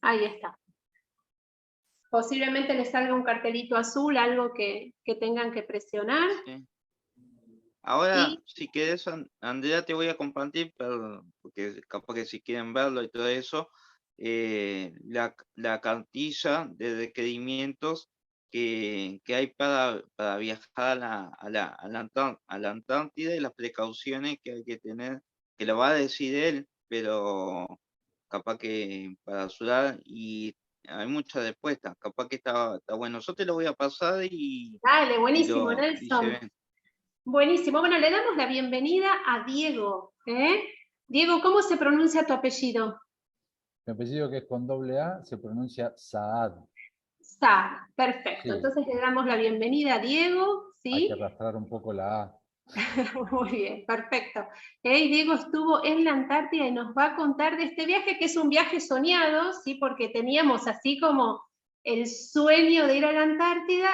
Ahí está. Posiblemente les salga un cartelito azul, algo que tengan que presionar. Sí. Ahora, Y si quieres, Andrea, te voy a compartir, porque capaz que si quieren verlo y todo eso, la cartilla de requerimientos que hay para viajar a la Antártida y las precauciones que hay que tener, que lo va a decir él, pero capaz que para ayudar y hay muchas respuestas, capaz que está bueno. Yo te lo voy a pasar dale, y buenísimo, y se Nelson. ven. Buenísimo. Bueno, le damos la bienvenida a Diego. Diego, ¿cómo se pronuncia tu apellido? Mi apellido, que es con doble A, se pronuncia Saad. Sa, perfecto. Sí, Entonces le damos la bienvenida a Diego, hay que ¿sí? arrastrar un poco la A. Muy bien, perfecto. Diego estuvo en la Antártida y nos va a contar de este viaje, que es un viaje soñado, ¿sí? Porque teníamos así como el sueño de ir a la Antártida,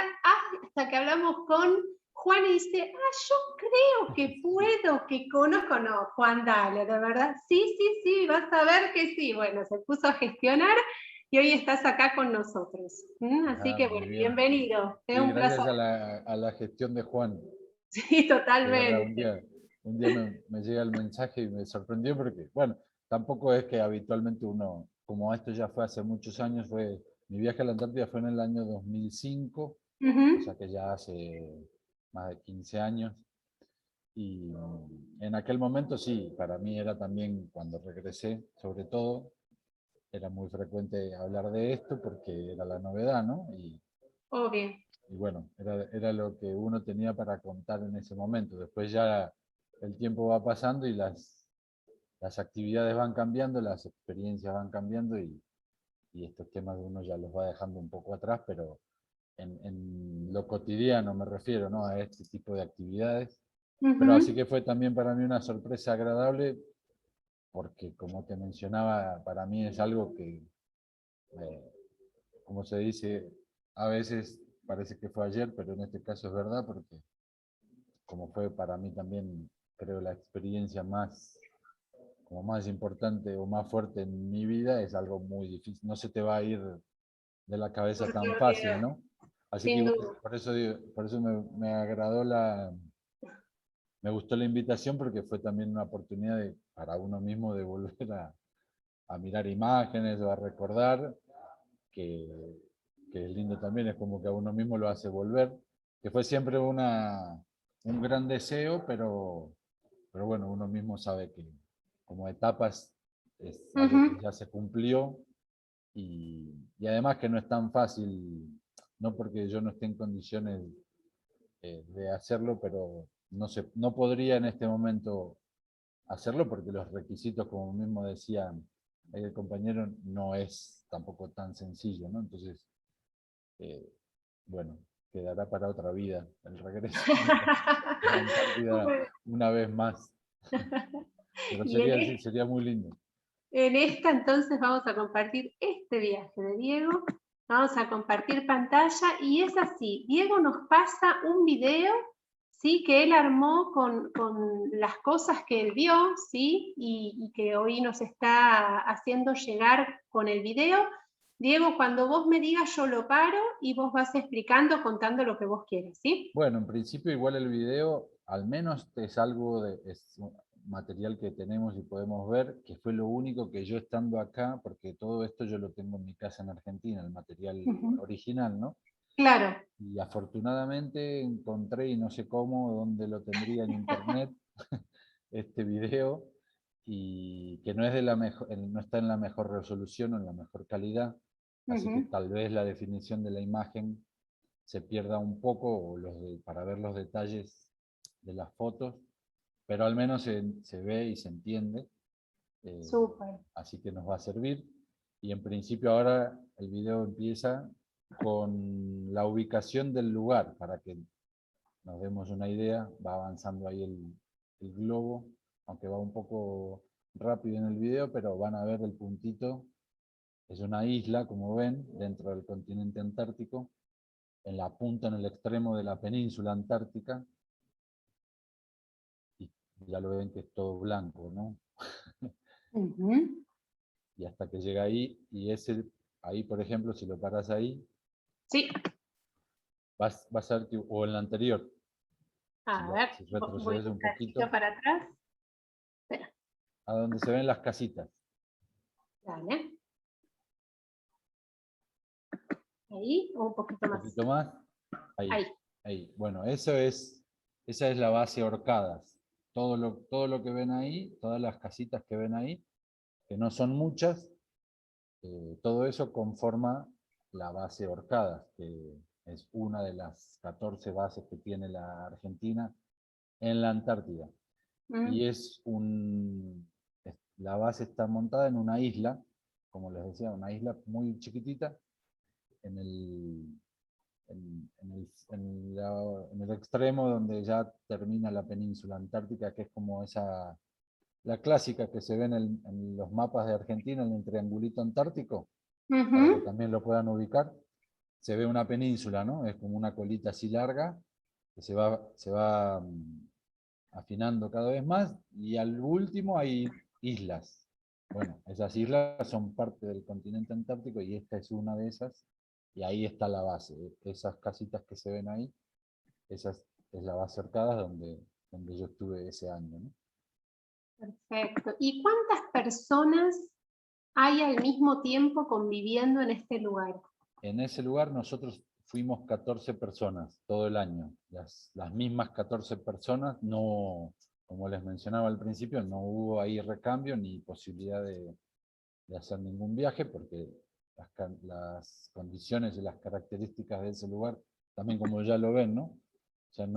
hasta que hablamos con Juan y dice, yo creo que puedo, que conozco. No, Juan, dale, de verdad, sí, vas a ver que sí. Bueno, se puso a gestionar y hoy estás acá con nosotros. Así que, Muy bueno, bien. bienvenido. Es Sí, un placer. gracias a la gestión de Juan. Sí, De verdad, totalmente. un día me llega el mensaje y me sorprendió porque, bueno, tampoco es que habitualmente uno, como esto ya fue hace muchos años, mi viaje a la Antártida fue en el año 2005, o sea que ya hace más de 15 años. Y en aquel momento sí, para mí era también, cuando regresé, sobre todo, era muy frecuente hablar de esto porque era la novedad, ¿no? Obvio. Y bueno, era lo que uno tenía para contar en ese momento. Después ya el tiempo va pasando y las actividades van cambiando, las experiencias van cambiando y estos temas uno ya los va dejando un poco atrás, pero en lo cotidiano me refiero, ¿no? A este tipo de actividades. Pero así que fue también para mí una sorpresa agradable porque, como te mencionaba, para mí es algo que, como se dice, a veces parece que fue ayer, pero en este caso es verdad, porque como fue para mí también, creo, la experiencia como más importante o más fuerte en mi vida, es algo muy difícil, no se te va a ir de la cabeza No te tan fácil, olvides, ¿no? Así que sin igual, duda. por eso me agradó me gustó la invitación porque fue también una oportunidad para uno mismo de volver a mirar imágenes o a recordar, que, que es lindo también, es como que a uno mismo lo hace volver, que fue siempre un gran deseo, pero bueno, uno mismo sabe que como etapas es algo que ya se cumplió y además que no es tan fácil, no porque yo no esté en condiciones de hacerlo, pero no podría en este momento hacerlo porque los requisitos, como mismo decía el compañero, no es tampoco tan sencillo, ¿no? Entonces, eh, bueno, quedará para otra vida el regreso a la Antártida Bueno, una vez más. Pero y sería muy lindo. en esta entonces vamos a compartir este viaje de Diego. Vamos a compartir pantalla y es así. Diego nos pasa un video, ¿sí? Que él armó con las cosas que él vio, ¿sí? Y que hoy nos está haciendo llegar con el video. Diego, cuando vos me digas, yo lo paro y vos vas explicando, contando lo que vos quieres, ¿sí? Bueno, en principio igual el video, al menos es algo es un material que tenemos y podemos ver, que fue lo único que yo estando acá, porque todo esto yo lo tengo en mi casa en Argentina, el material original, ¿no? Claro. Y afortunadamente encontré, y no sé cómo, dónde lo tendría en internet, este video, y que no es de la mejor, no está en la mejor resolución o en la mejor calidad, así que tal vez la definición de la imagen se pierda un poco o para ver los detalles de las fotos, pero al menos se ve y se entiende, Súper. así que nos va a servir. Y en principio ahora el video empieza con la ubicación del lugar, para que nos demos una idea. Va avanzando ahí el globo, aunque va un poco rápido en el video, pero van a ver el puntito. Es una isla, como ven, dentro del continente antártico, en la punta, en el extremo de la península antártica, y ya lo ven que es todo blanco, ¿no? Y hasta que llega ahí, y ese ahí, por ejemplo, si lo paras ahí, Sí, vas a ver que, o en la anterior, a ver, si voy retrocedes un un cachito poquito, para atrás. Espera, a donde se ven las casitas. dale. Ahí, o un poquito Un más. poquito más. Ahí. Ahí. Ahí. Bueno, esa es la base Orcadas. Todo lo que ven ahí, todas las casitas que ven ahí, que no son muchas, todo eso conforma la base Orcadas, que es una de las 14 bases que tiene la Argentina en la Antártida. Mm, Y la base está montada en una isla, como les decía, una isla muy chiquitita, en el extremo donde ya termina la península antártica, que es como la clásica que se ve en los mapas de Argentina, en el triangulito antártico, para que ujú. también lo puedan ubicar. Se ve una península, ¿no? Es como una colita así larga, que se va afinando cada vez más, y al último hay islas. Bueno, esas islas son parte del continente antártico y esta es una de esas, y ahí está la base. Esas casitas que se ven ahí, esa es la base Orcadas donde yo estuve ese año, ¿no? Perfecto. ¿Y cuántas personas hay al mismo tiempo conviviendo en este lugar? En ese lugar nosotros fuimos 14 personas todo el año. Las mismas 14 personas, no, como les mencionaba al principio, no hubo ahí recambio ni posibilidad de hacer ningún viaje, porque las condiciones y las características de ese lugar, también como ya lo ven, ¿no? O sea, Sí.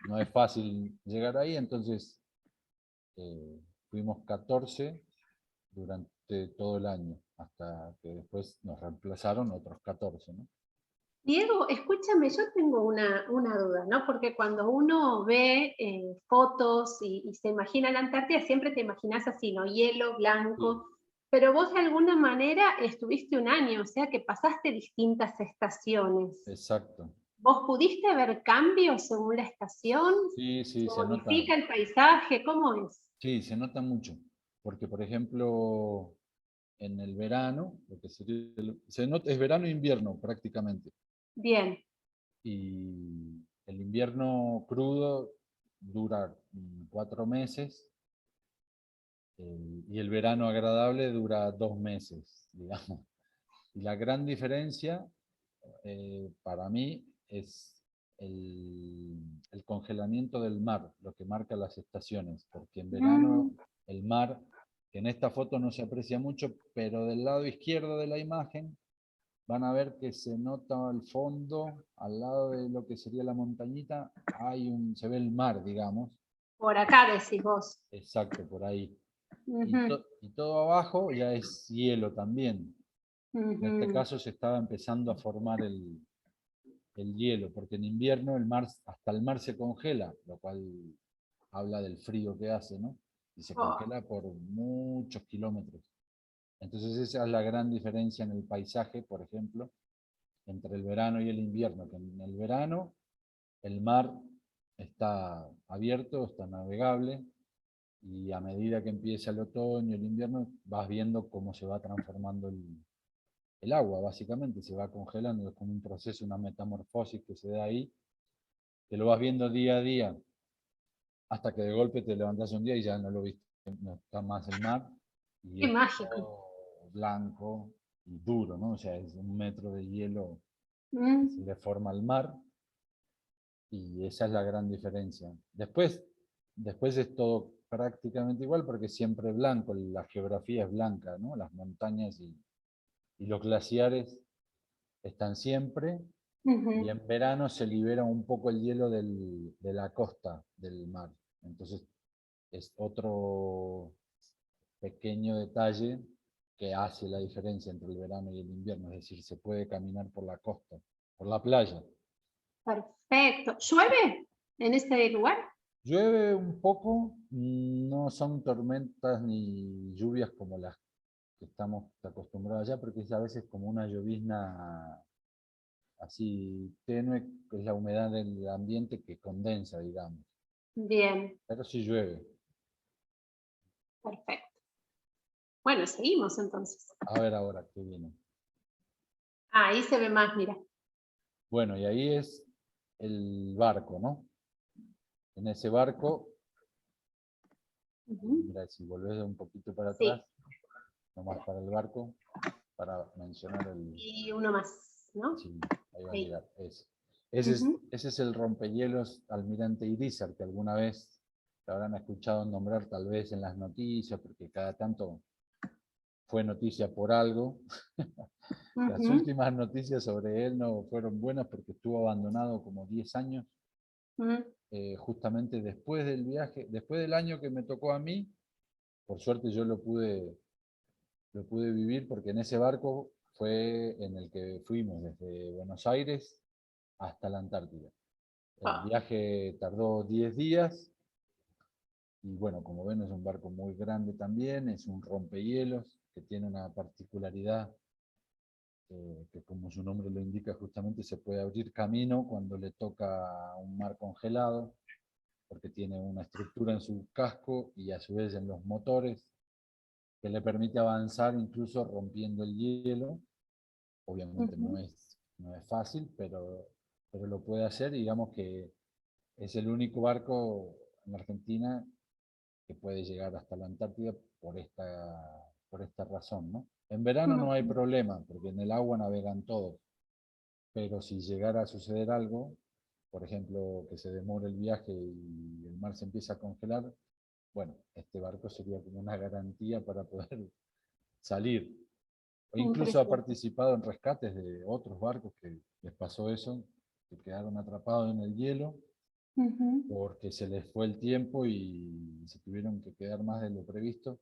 no es fácil llegar ahí, entonces fuimos 14 durante todo el año, hasta que después nos reemplazaron otros 14, ¿no? Diego, escúchame, yo tengo una duda, ¿no? Porque cuando uno ve fotos y se imagina la Antártida, siempre te imaginas así, ¿no? Hielo, Sí, blanco, pero vos de alguna manera estuviste un año, o sea que pasaste distintas estaciones. exacto. ¿Vos pudiste ver cambios según la estación? Sí, ¿Se sí, modifica el paisaje? ¿Cómo es? se nota mucho, porque por ejemplo, en el verano, lo que es verano e invierno prácticamente. Bien. Y el invierno crudo dura 4 meses, y el verano agradable dura 2 meses, digamos. Y la gran diferencia para mí es el congelamiento del mar, lo que marca las estaciones, porque en verano Mm, el mar, que en esta foto no se aprecia mucho, pero del lado izquierdo de la imagen van a ver que se nota al fondo, al lado de lo que sería la montañita, se ve el mar, digamos. por acá decís vos. Exacto, por ahí. Ujú, Y todo abajo ya es hielo también. En este ujú. caso se estaba empezando a formar el hielo, porque en invierno hasta el mar se congela, lo cual habla del frío que hace, ¿no? Y se Oh, congela por muchos kilómetros. Entonces esa es la gran diferencia en el paisaje, por ejemplo, entre el verano y el invierno, que en el verano el mar está abierto, está navegable, y a medida que empieza el otoño, el invierno, vas viendo cómo se va transformando el agua, básicamente, se va congelando, es como un proceso, una metamorfosis que se da ahí, que lo vas viendo día a día, hasta que de golpe te levantás un día y ya no lo viste, no está más el mar, y qué es mágico. todo blanco y duro, ¿no? O sea, es 1 metro de hielo que se Mm, le forma al mar, y esa es la gran diferencia. Después es todo prácticamente igual porque siempre es blanco, la geografía es blanca, ¿no? Las montañas y los glaciares están siempre, y ujú. en verano se libera un poco el hielo de la costa del mar. Entonces es otro pequeño detalle que hace la diferencia entre el verano y el invierno, es decir, se puede caminar por la costa, por la playa. Perfecto. ¿Llueve en este lugar? Llueve un poco, no son tormentas ni lluvias como las que estamos acostumbrados allá, porque es a veces como una llovizna así tenue, que es la humedad del ambiente que condensa, digamos. Bien, Pero sí llueve. perfecto. Bueno, seguimos entonces. A ver ahora qué viene. Ah, ahí se ve más, mira. Bueno, y ahí es el barco, ¿no? En ese barco, Ujú. mira, si volvés un poquito para Sí, atrás, nomás para el barco, para mencionar el... y uno más, ¿no? Sí, ahí va a Sí. llegar. Ese es el rompehielos Almirante Irízar, que alguna vez te habrán escuchado nombrar tal vez en las noticias, porque cada tanto fue noticia por algo. Las Ujú, últimas noticias sobre él no fueron buenas porque estuvo abandonado como 10 años, ujú, justamente después del viaje, después del año que me tocó a mí. Por suerte yo lo pude vivir porque en ese barco fue en el que fuimos desde Buenos Aires hasta la Antártida. El ah, viaje tardó 10 días y bueno, como ven es un barco muy grande también, es un rompehielos que tiene una particularidad que como su nombre lo indica justamente se puede abrir camino cuando le toca un mar congelado, porque tiene una estructura en su casco y a su vez en los motores que le permite avanzar incluso rompiendo el hielo. Obviamente ujú. no es fácil, pero lo puede hacer y digamos que es el único barco en Argentina que puede llegar hasta la Antártida por esta razón, ¿no? En verano no hay Ujú. problema, porque en el agua navegan todos, pero si llegara a suceder algo, por ejemplo, que se demore el viaje y el mar se empieza a congelar, bueno, este barco sería como una garantía para poder salir. O incluso ha Impresionante. participado en rescates de otros barcos que les pasó eso, que quedaron atrapados en el hielo Ujú. porque se les fue el tiempo y se tuvieron que quedar más de lo previsto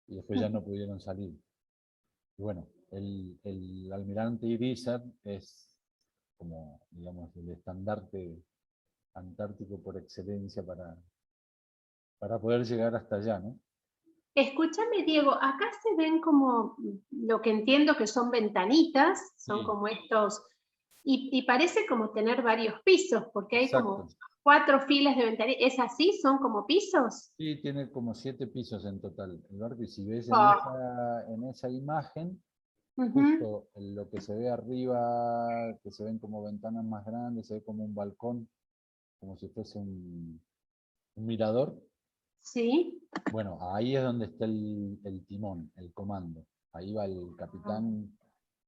y después ya Ujú. no pudieron salir. Y bueno, el almirante Irízar es como, digamos, el estandarte antártico por excelencia para poder llegar hasta allá, ¿no? Escúchame, Diego, acá se ven como lo que entiendo que son ventanitas, son Sí, como estos, y parece como tener varios pisos, porque hay como exacto. 4 filas de ventanitas. ¿Es así? ¿Son como pisos? Sí, tiene como 7 pisos en total el barco y si ves en Ah, esa imagen, ujú. justo en lo que se ve arriba, que se ven como ventanas más grandes, se ve como un balcón, como si fuese un mirador. Sí. Bueno, ahí es donde está el timón, el comando. Ahí va el Ah, capitán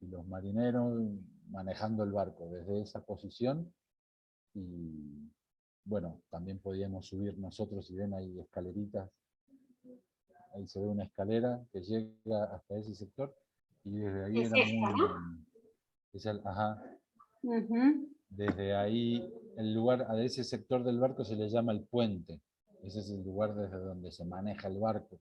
y los marineros manejando el barco desde esa posición. Y bueno, también podíamos subir nosotros, si ven ahí escaleritas, ahí se ve una escalera que llega hasta ese sector. Y desde ahí es era esta, muy... ¿no? Ajá, Ujú. desde ahí, el lugar, a ese sector del barco se le llama el puente. Ese es el lugar desde donde se maneja el barco.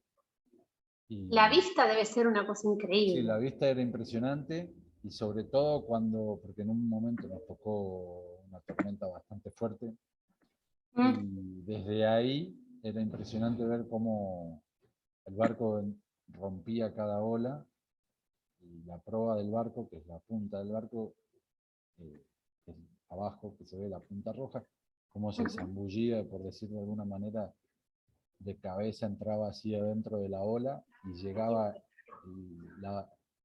La Y vista debe ser una cosa sí, increíble. la vista era impresionante y sobre todo porque en un momento nos tocó una tormenta bastante fuerte Mm. y desde ahí era impresionante ver cómo el barco rompía cada ola y la proa del barco, que es la punta del barco, que es abajo, que se ve la punta roja, cómo se Ujú. zambullía, por decirlo de alguna manera, de cabeza entraba así adentro de la ola y llegaba, y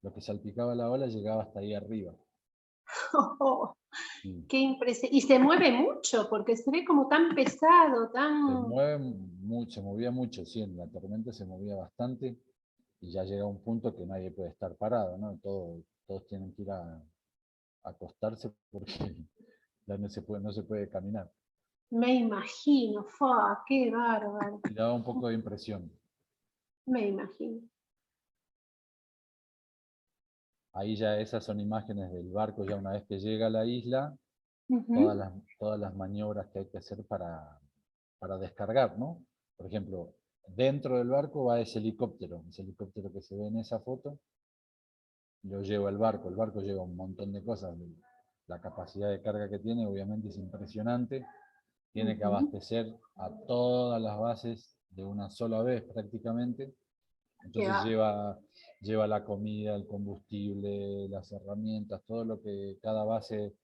lo que salpicaba la ola llegaba hasta ahí arriba. Oh, Y qué impresión. Y se mueve mucho, porque se ve como tan pesado, se tan... mueve mucho, se movía mucho, sí, en la tormenta se movía bastante y ya llega un punto que nadie puede estar parado, ¿no? Todos tienen que ir a acostarse porque ya no se puede caminar. Me imagino, ¡fua! ¡Qué bárbaro! Y daba un poco de impresión. Me imagino. Ahí ya esas son imágenes del barco ya una vez que llega a la isla, todas Ujú. las, todas las maniobras que hay que hacer para descargar, ¿no? Por ejemplo, dentro del barco va ese helicóptero que se ve en esa foto, lo lleva el barco lleva un montón de cosas, la capacidad de carga que tiene obviamente es impresionante, tiene que Ujú. abastecer a todas las bases de una sola vez prácticamente, Qué entonces bárbaro. lleva la comida, el combustible, las herramientas, todo lo que cada base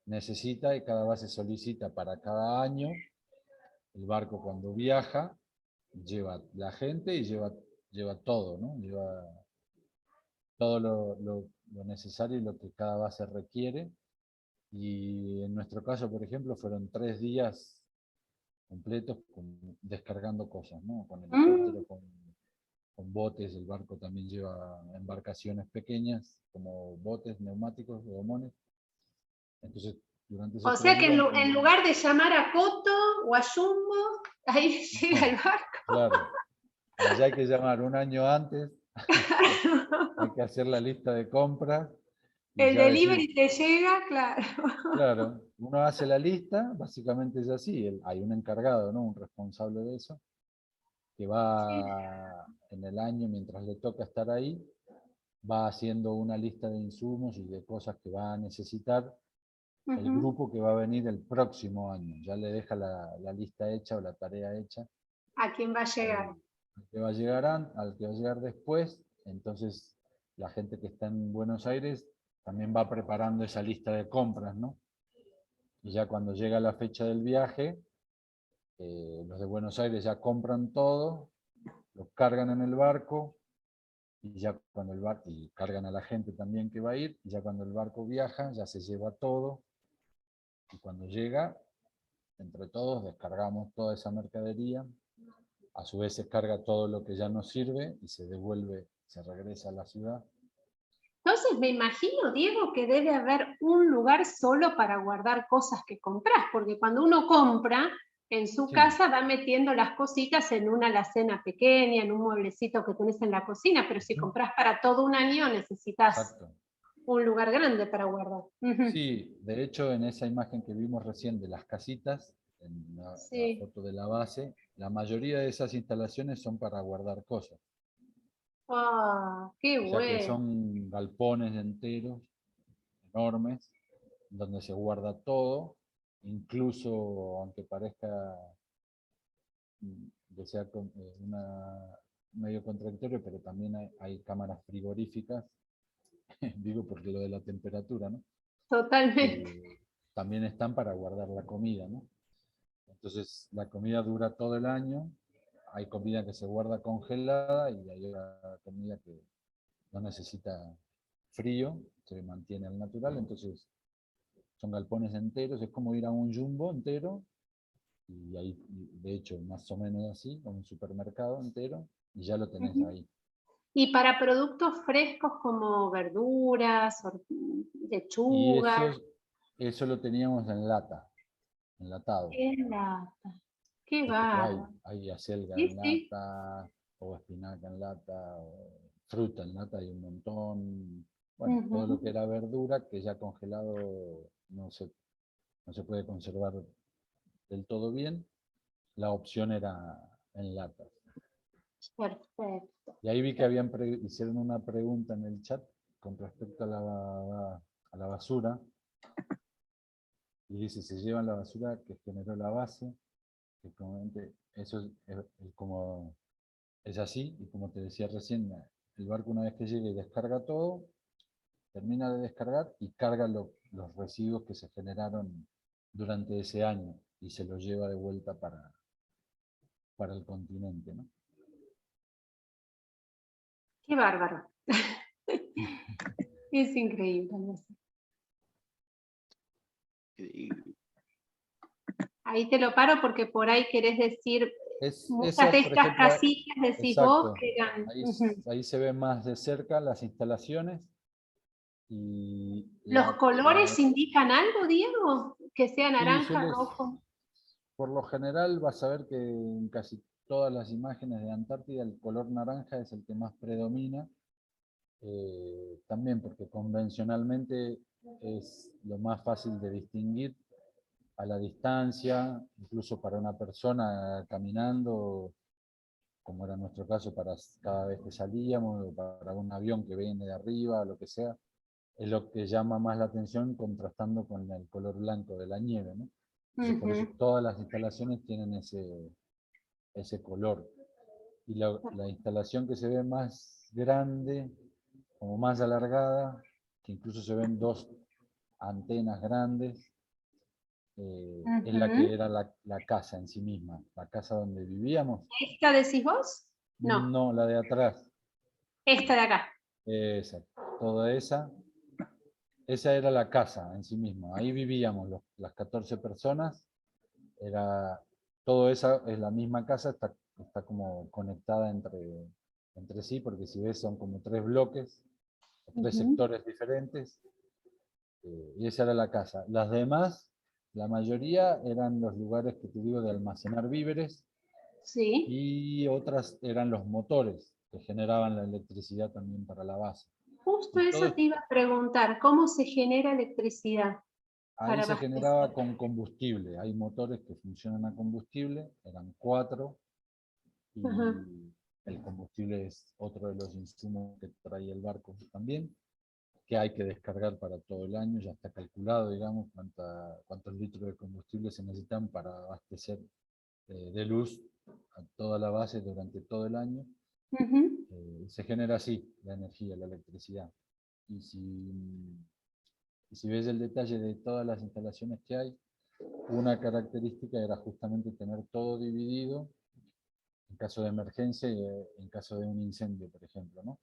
necesita y cada base solicita para cada año. El barco cuando viaja lleva la gente y lleva todo, ¿no? Lleva todo lo necesario y lo que cada base requiere. Y en nuestro caso, por ejemplo, fueron 3 días completos descargando cosas, ¿no? Con helicóptero, con botes. El barco también lleva embarcaciones pequeñas, como botes neumáticos, gomones. Entonces, durante esos O sea 3 que días... en lugar de llamar a Coto o a Jumbo, ahí llega el barco. Claro, allá hay que llamar un año antes, hay que hacer la lista de compras y El ya decir, delivery te llega, claro. claro, uno hace la lista, básicamente es así, hay un encargado, ¿no? Un responsable de eso, que va en el año, mientras le toca estar ahí, va haciendo una lista de insumos y de cosas que va a necesitar el grupo que va a venir el próximo año. Ya le deja la lista hecha o la tarea hecha ¿A quién va a llegar? al que va a llegar al que va a llegar después. Entonces la gente que está en Buenos Aires también va preparando esa lista de compras, ¿no? Y ya cuando llega la fecha del viaje, los de Buenos Aires ya compran todo, lo cargan en el barco, y ya cuando el barco, y cargan a la gente también que va a ir, y ya cuando el barco viaja, ya se lleva todo, y cuando llega, entre todos descargamos toda esa mercadería, a su vez se carga todo lo que ya no sirve y se devuelve, se regresa a la ciudad. Entonces me imagino, Diego, que debe haber un lugar solo para guardar cosas que compras, porque cuando uno compra, en su casa va metiendo las cositas en una alacena pequeña, en un mueblecito que tenés en la cocina, pero si compras para todo un año necesitas Exacto. un lugar grande para guardar. Sí, de hecho en esa imagen que vimos recién de las casitas, en la foto de la base, la mayoría de esas instalaciones son para guardar cosas. ¡Ah, qué O sea que bueno! son galpones enteros, enormes, donde se guarda todo, incluso aunque parezca que sea medio contradictorio, pero también hay cámaras frigoríficas, digo porque lo de la temperatura, ¿no? Totalmente. También están para guardar la comida, ¿no? Entonces la comida dura todo el año, hay comida que se guarda congelada y hay otra comida que no necesita frío, se mantiene al natural, entonces son galpones enteros, es como ir a un jumbo entero, y ahí, de hecho, más o menos así, como un supermercado entero, y ya lo tenés ahí. Y para productos frescos como verduras, Y lechuga. eso lo teníamos en lata, enlatado. Qué lata, qué Viste que bárbaro. hay acelga Sí, en sí. lata, o espinaca en lata, o fruta en lata, hay un montón. Bueno, todo lo que Ujú. era verdura, que ya congelado no se puede conservar del todo bien, la opción era en latas. Perfecto. Y ahí vi que hicieron una pregunta en el chat con respecto a la basura, y dice, se llevan la basura que generó la base, que eso es así, y como te decía recién, el barco una vez que llega y descarga todo, termina de descargar y carga los residuos que se generaron durante ese año, y se los lleva de vuelta para el continente, ¿no? Qué bárbaro. Es increíble. Increíble. Ahí te lo paro porque por ahí querés decir, muchas de Esa, por estas ejemplo, casillas decís vos exacto, que eran. ahí, ahí se ven más de cerca las instalaciones, y ¿Los colores indican algo, Diego? Que sea sí, naranja, rojo. por lo general vas a ver que en casi todas las imágenes de Antártida el color naranja es el que más predomina, también porque convencionalmente es lo más fácil de distinguir a la distancia, incluso para una persona caminando, como era nuestro caso para cada vez que salíamos, o para un avión que viene de arriba, o lo que sea, es lo que llama más la atención contrastando con el color blanco de la nieve, ¿no? Entonces, por eso todas las instalaciones tienen ese color. Y la instalación que se ve más grande, como más alargada, que incluso se ven 2 antenas grandes, es la que era la casa en sí misma, la casa donde vivíamos. ¿Esta decís vos? No, No, la de atrás. esta de acá. Exacto. Toda esa era la casa en sí misma. Ahí vivíamos las 14 personas. Todo esa es la misma casa, está como conectada entre sí, porque si ves son como 3 bloques, 3 sectores diferentes, y esa era la casa. Las demás, la mayoría eran los lugares que te digo de almacenar víveres, Sí. y otras eran los motores que generaban la electricidad también para la base. Justo Y eso todo te iba a preguntar, ¿cómo se genera electricidad ahí para se abastecer? generaba con combustible. Hay motores que funcionan a combustible, eran 4, Ajá. y el combustible es otro de los insumos que trae el barco también, que hay que descargar para todo el año. Ya está calculado, digamos, cuántos litros de combustible se necesitan para abastecer de luz a toda la base durante todo el año. Ujú. Se genera así la energía, la electricidad. Y si ves el detalle de todas las instalaciones que hay, una característica era justamente tener todo dividido en caso de emergencia y en caso de un incendio, por ejemplo, ¿no?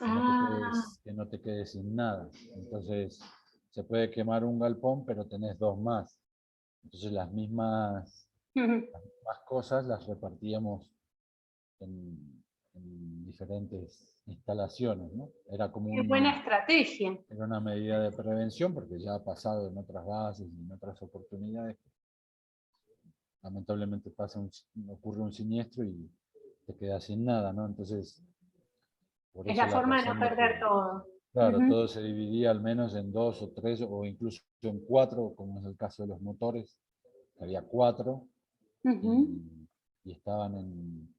Ah, Que no te quedes sin nada. Entonces, se puede quemar un galpón, pero tenés 2 más. Entonces, ujú. las mismas cosas las repartíamos en diferentes instalaciones, ¿no? Qué buena estrategia. Era una medida de prevención, porque ya ha pasado en otras bases y en otras oportunidades. Lamentablemente ocurre un siniestro y te quedas sin nada, ¿no? Entonces, por Es eso la la forma de no razón de perder que, todo. claro, Ujú, todo se dividía al menos en 2 o 3, o incluso en 4, como es el caso de los motores, que había 4, ujú. y estaban en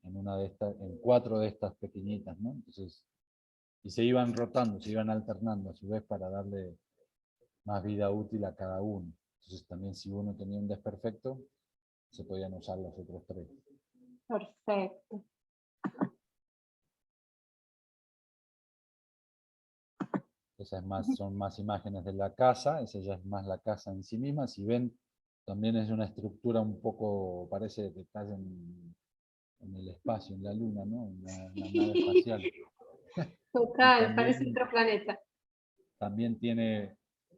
4 de estas pequeñitas, ¿no? Entonces, y se iban rotando, se iban alternando a su vez para darle más vida útil a cada uno. Entonces también, si uno tenía un desperfecto, se podían usar los otros 3. Perfecto. Son más imágenes de la casa, esa ya es más la casa en sí misma. Si ven, también es una estructura un poco, parece que estás en el espacio, en la luna, ¿no? Una nave espacial. Y Total, parece otro planeta. también tiene,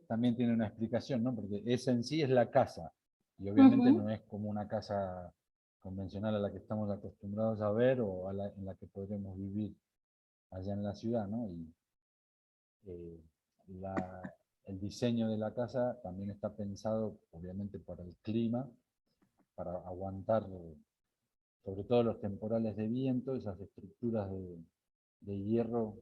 también tiene una explicación, ¿no? Porque esa en sí es la casa, y obviamente Ujú. no es como una casa convencional a la que estamos acostumbrados a ver, o en la que podremos vivir allá en la ciudad, ¿no? Y eh, el diseño de la casa también está pensado, obviamente, para el clima, para aguantar, sobre todo los temporales de viento. Esas estructuras de hierro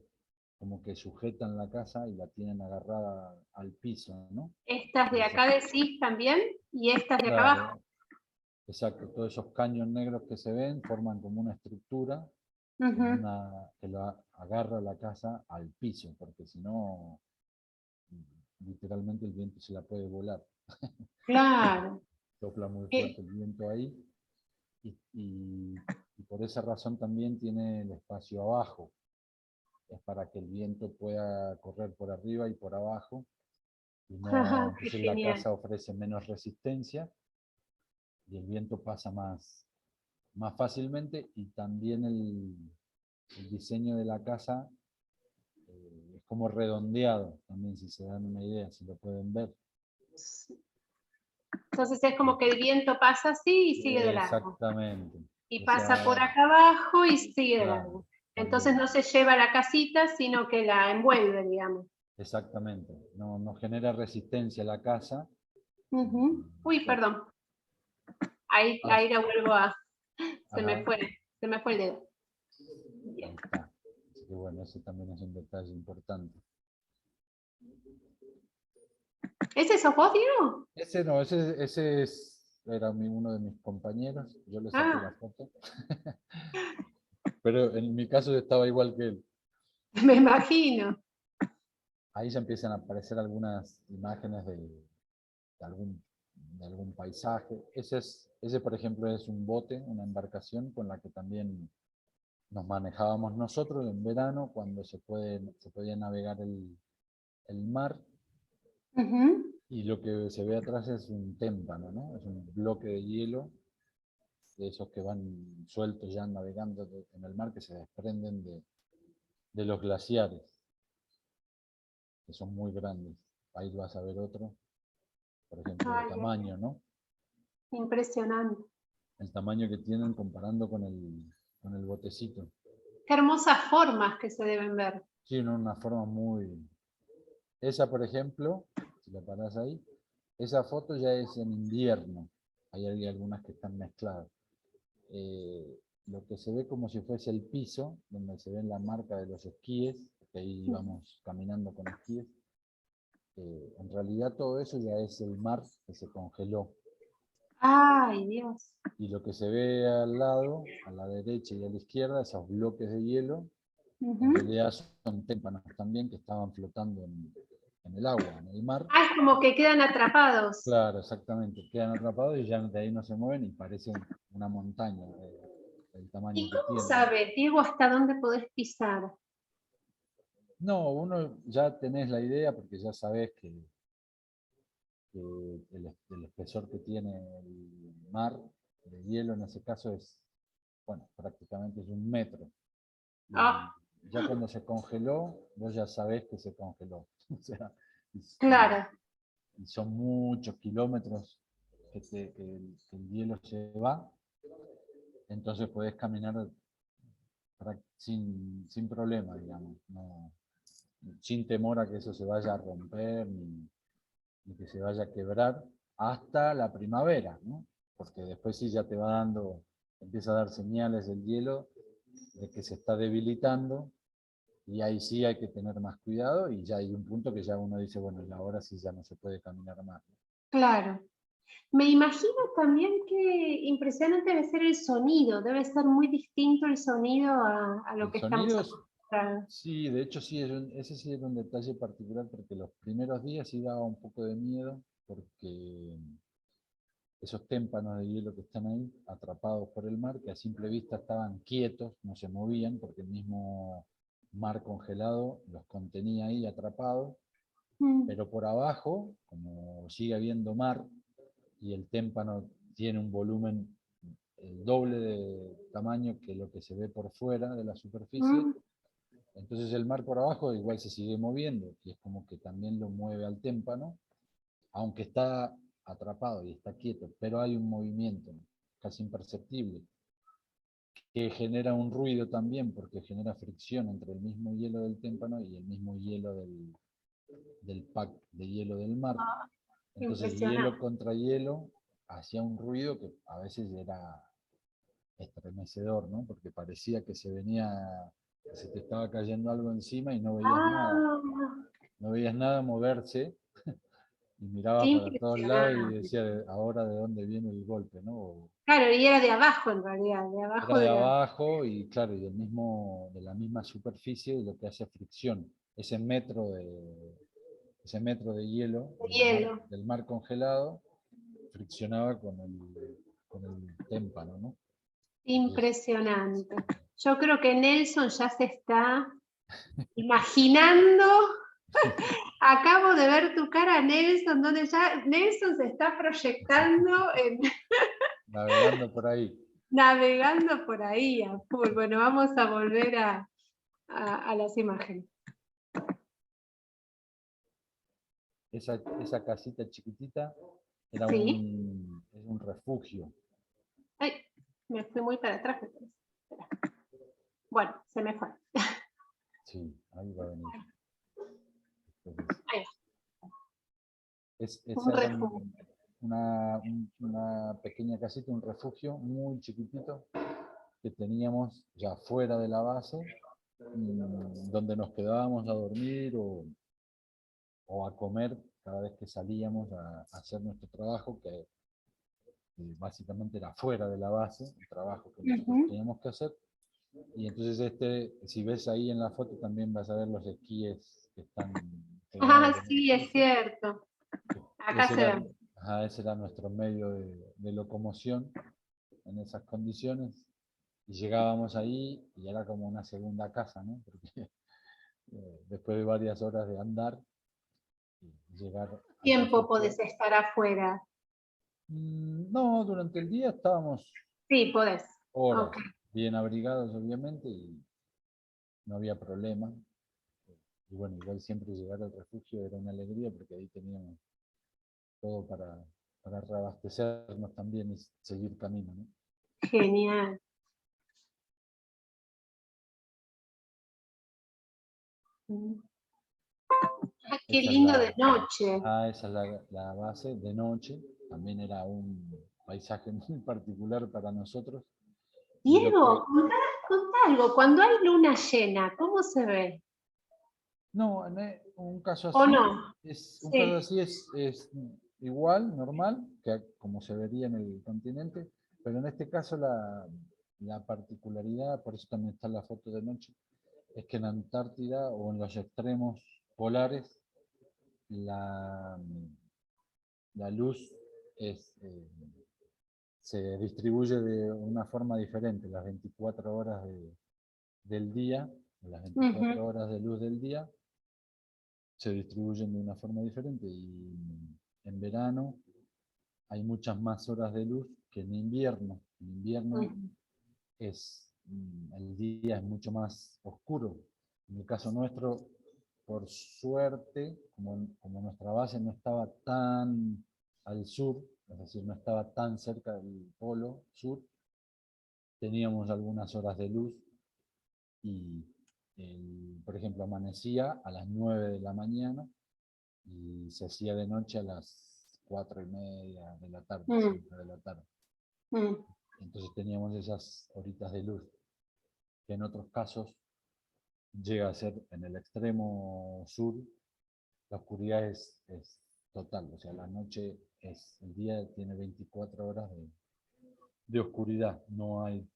como que sujetan la casa y la tienen agarrada al piso, ¿no? Estas de Entonces, acá decís también y estas de acá abajo. claro, exacto, todos esos caños negros que se ven forman como una estructura, Ujú. que la agarra la casa al piso, porque si no, literalmente el viento se la puede volar. Claro. Sopla muy Eh, fuerte el viento ahí, y por esa razón también tiene el espacio abajo. Es para que el viento pueda correr por arriba y por abajo, y no, Qué entonces la genial. casa ofrece menos resistencia y el viento pasa más fácilmente. Y también el diseño de la casa es como redondeado, también, si se dan una idea, si lo pueden ver. Entonces es como que el viento pasa así y sigue de largo. Exactamente. Y pasa por Esa, acá abajo y sigue de claro, largo. Entonces también. no se lleva la casita, sino que la envuelve, digamos. Exactamente. No genera resistencia a la casa. Ujú. Uy, perdón. Ahí la vuelvo a. Se me Ajá, fue, se me fue el dedo. ahí Bien. está. Así que bueno, ese también es un detalle importante. ¿Ese sos vos, Diego? Ese no, era uno de mis compañeros, yo le saqué la Ah, foto, pero en mi caso estaba igual que él. me imagino. Ahí ya empiezan a aparecer algunas imágenes de algún paisaje. Ese, por ejemplo, es un bote, una embarcación con la que también nos manejábamos nosotros en verano, cuando se podía navegar el mar. Ujú. Y lo que se ve atrás es un témpano, ¿no? Es un bloque de hielo, de esos que van sueltos ya navegando en el mar, que se desprenden de los glaciares. que son muy grandes. Ahí vas a ver otro, por ejemplo, Ay, el tamaño, ¿no? impresionante. El tamaño que tienen comparando con el botecito. Qué hermosas formas que se deben ver. Sí, ¿no? Una forma muy... Esa, por ejemplo, si la parás ahí, esa foto ya es en invierno. Hay algunas que están mezcladas. Lo que se ve como si fuese el piso, donde se ven la marca de los esquíes, que ahí íbamos caminando con esquíes. En realidad todo eso ya es el mar que se congeló. Ay, Dios. Y lo que se ve al lado, a la derecha y a la izquierda, esos bloques de hielo, en realidad son témpanos también que estaban flotando en el agua, en el mar. Ah, es como que quedan atrapados. Claro, exactamente. Quedan atrapados y ya de ahí no se mueven y parecen una montaña del tamaño ¿Y que cómo tienen. sabes, Diego, hasta dónde podés pisar? No, uno ya tenés la idea porque ya sabés que el espesor que tiene el mar de hielo en ese caso es, bueno, prácticamente es 1 metro. Ah, Y ya cuando se congeló, vos ya sabés que se congeló. O sea, claro. y son muchos kilómetros que el hielo se va, entonces podés caminar sin problema, digamos, sin temor a que eso se vaya a romper ni que se vaya a quebrar hasta la primavera, ¿no? Porque después sí ya te va dando, empieza a dar señales el hielo de que se está debilitando y ahí sí hay que tener más cuidado y ya hay un punto que ya uno dice, bueno, ahora sí ya no se puede caminar más. Claro. Me imagino también que impresionante debe ser el sonido, debe ser muy distinto el sonido a lo El que estamos sonido, acostumbrados. sí, de hecho sí, ese sí es un detalle particular porque los primeros días sí daba un poco de miedo porque esos témpanos de hielo que están ahí, atrapados por el mar, que a simple vista estaban quietos, no se movían, porque el mismo mar congelado los contenía ahí atrapados, pero por abajo, como sigue habiendo mar, y el témpano tiene un volumen el doble de tamaño que lo que se ve por fuera de la superficie, Mm, entonces el mar por abajo igual se sigue moviendo, y es como que también lo mueve al témpano, aunque está atrapado y está quieto, pero hay un movimiento casi imperceptible que genera un ruido también porque genera fricción entre el mismo hielo del témpano y el mismo hielo del pack de hielo del mar. Entonces hielo impresionante. contra hielo hacía un ruido que a veces era estremecedor, ¿no? Porque parecía que que se te estaba cayendo algo encima y no veías nada. Ah, No veías nada moverse y qué miraba para todos lados y impresionante. decía, ahora de dónde viene el golpe, ¿no? Claro, y era de abajo en realidad, de Era abajo de de la... abajo y claro, de la misma superficie lo que hace fricción. Ese metro de hielo de hielo. del mar congelado friccionaba con el témpano, ¿no? Entonces, Impresionante. Yo creo que Nelson ya se está imaginando. Acabo de ver tu cara, Nelson, donde ya Nelson se está proyectando en, navegando por ahí. navegando por ahí a full. Bueno, vamos a volver a las imágenes. Esa casita chiquitita era Sí. es un refugio. Ay, me fui muy para atrás. Espera. Bueno, se me fue. Sí, ahí va a venir. Entonces, Ahí va. Un esa era refugio. una pequeña casita, un refugio muy chiquitito que teníamos ya fuera de la base, donde nos quedábamos a dormir o a comer cada vez que salíamos a hacer nuestro trabajo, que básicamente era fuera de la base, el trabajo que nosotros teníamos que hacer. Y entonces si ves ahí en la foto también vas a ver los esquíes que están Ah, pegados en el sí, es piso. cierto. Acá Ese se era, ven. ese era nuestro medio de locomoción en esas condiciones. Y llegábamos ahí y era como una segunda casa, ¿no? Porque después de varias horas de andar, llegar al Tiempo podés refugio. estar afuera. No, durante el día estábamos Sí, podés. horas, Ok. bien abrigados obviamente, y no había problema. y bueno, igual siempre llegar al refugio era una alegría porque ahí teníamos todo para reabastecernos también y seguir camino, ¿no? Genial. Ah, qué Esa es lindo de noche. esa es la base de noche. También era un paisaje muy particular para nosotros. Y lo Diego, que, contá algo. Cuando hay luna llena, ¿cómo se ve? no, un caso ¿O así no? un caso Sí. así es igual, normal, que como se vería en el continente, pero en este caso la particularidad, por eso también está la foto de noche, es que en Antártida o en los extremos polares la, la luz se distribuye de una forma diferente. Las 24 horas del día, las 24 Ujú. horas de luz del día, se distribuyen de una forma diferente. Y en verano hay muchas más horas de luz que en invierno. En invierno Ujú. el día es mucho más oscuro. En el caso nuestro, por suerte, como nuestra base no estaba tan al sur, es decir, no estaba tan cerca del polo sur, teníamos algunas horas de luz y, por ejemplo, amanecía a las 9 de la mañana y se hacía de noche a las 4:30 de la tarde, Mm, 5 de la tarde. mm. Entonces teníamos esas horitas de luz, que en otros casos llega a ser en el extremo sur, la oscuridad es total, o sea, la noche el día tiene 24 horas de oscuridad, no hay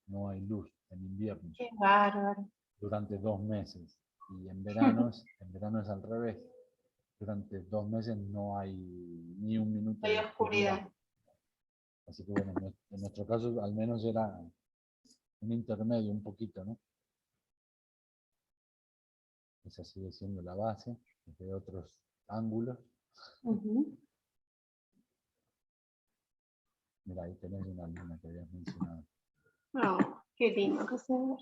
luz en invierno, Qué bárbaro. durante 2 meses. Y en verano es al revés, durante 2 meses no hay ni un minuto Hay de oscuridad. oscuridad. Así que bueno, en nuestro caso al menos era un intermedio un poquito, ¿no? Esa sigue siendo la base, desde otros ángulos. Ujú. Mira, ahí tenés una luna que habías mencionado. Oh, qué lindo que se ve.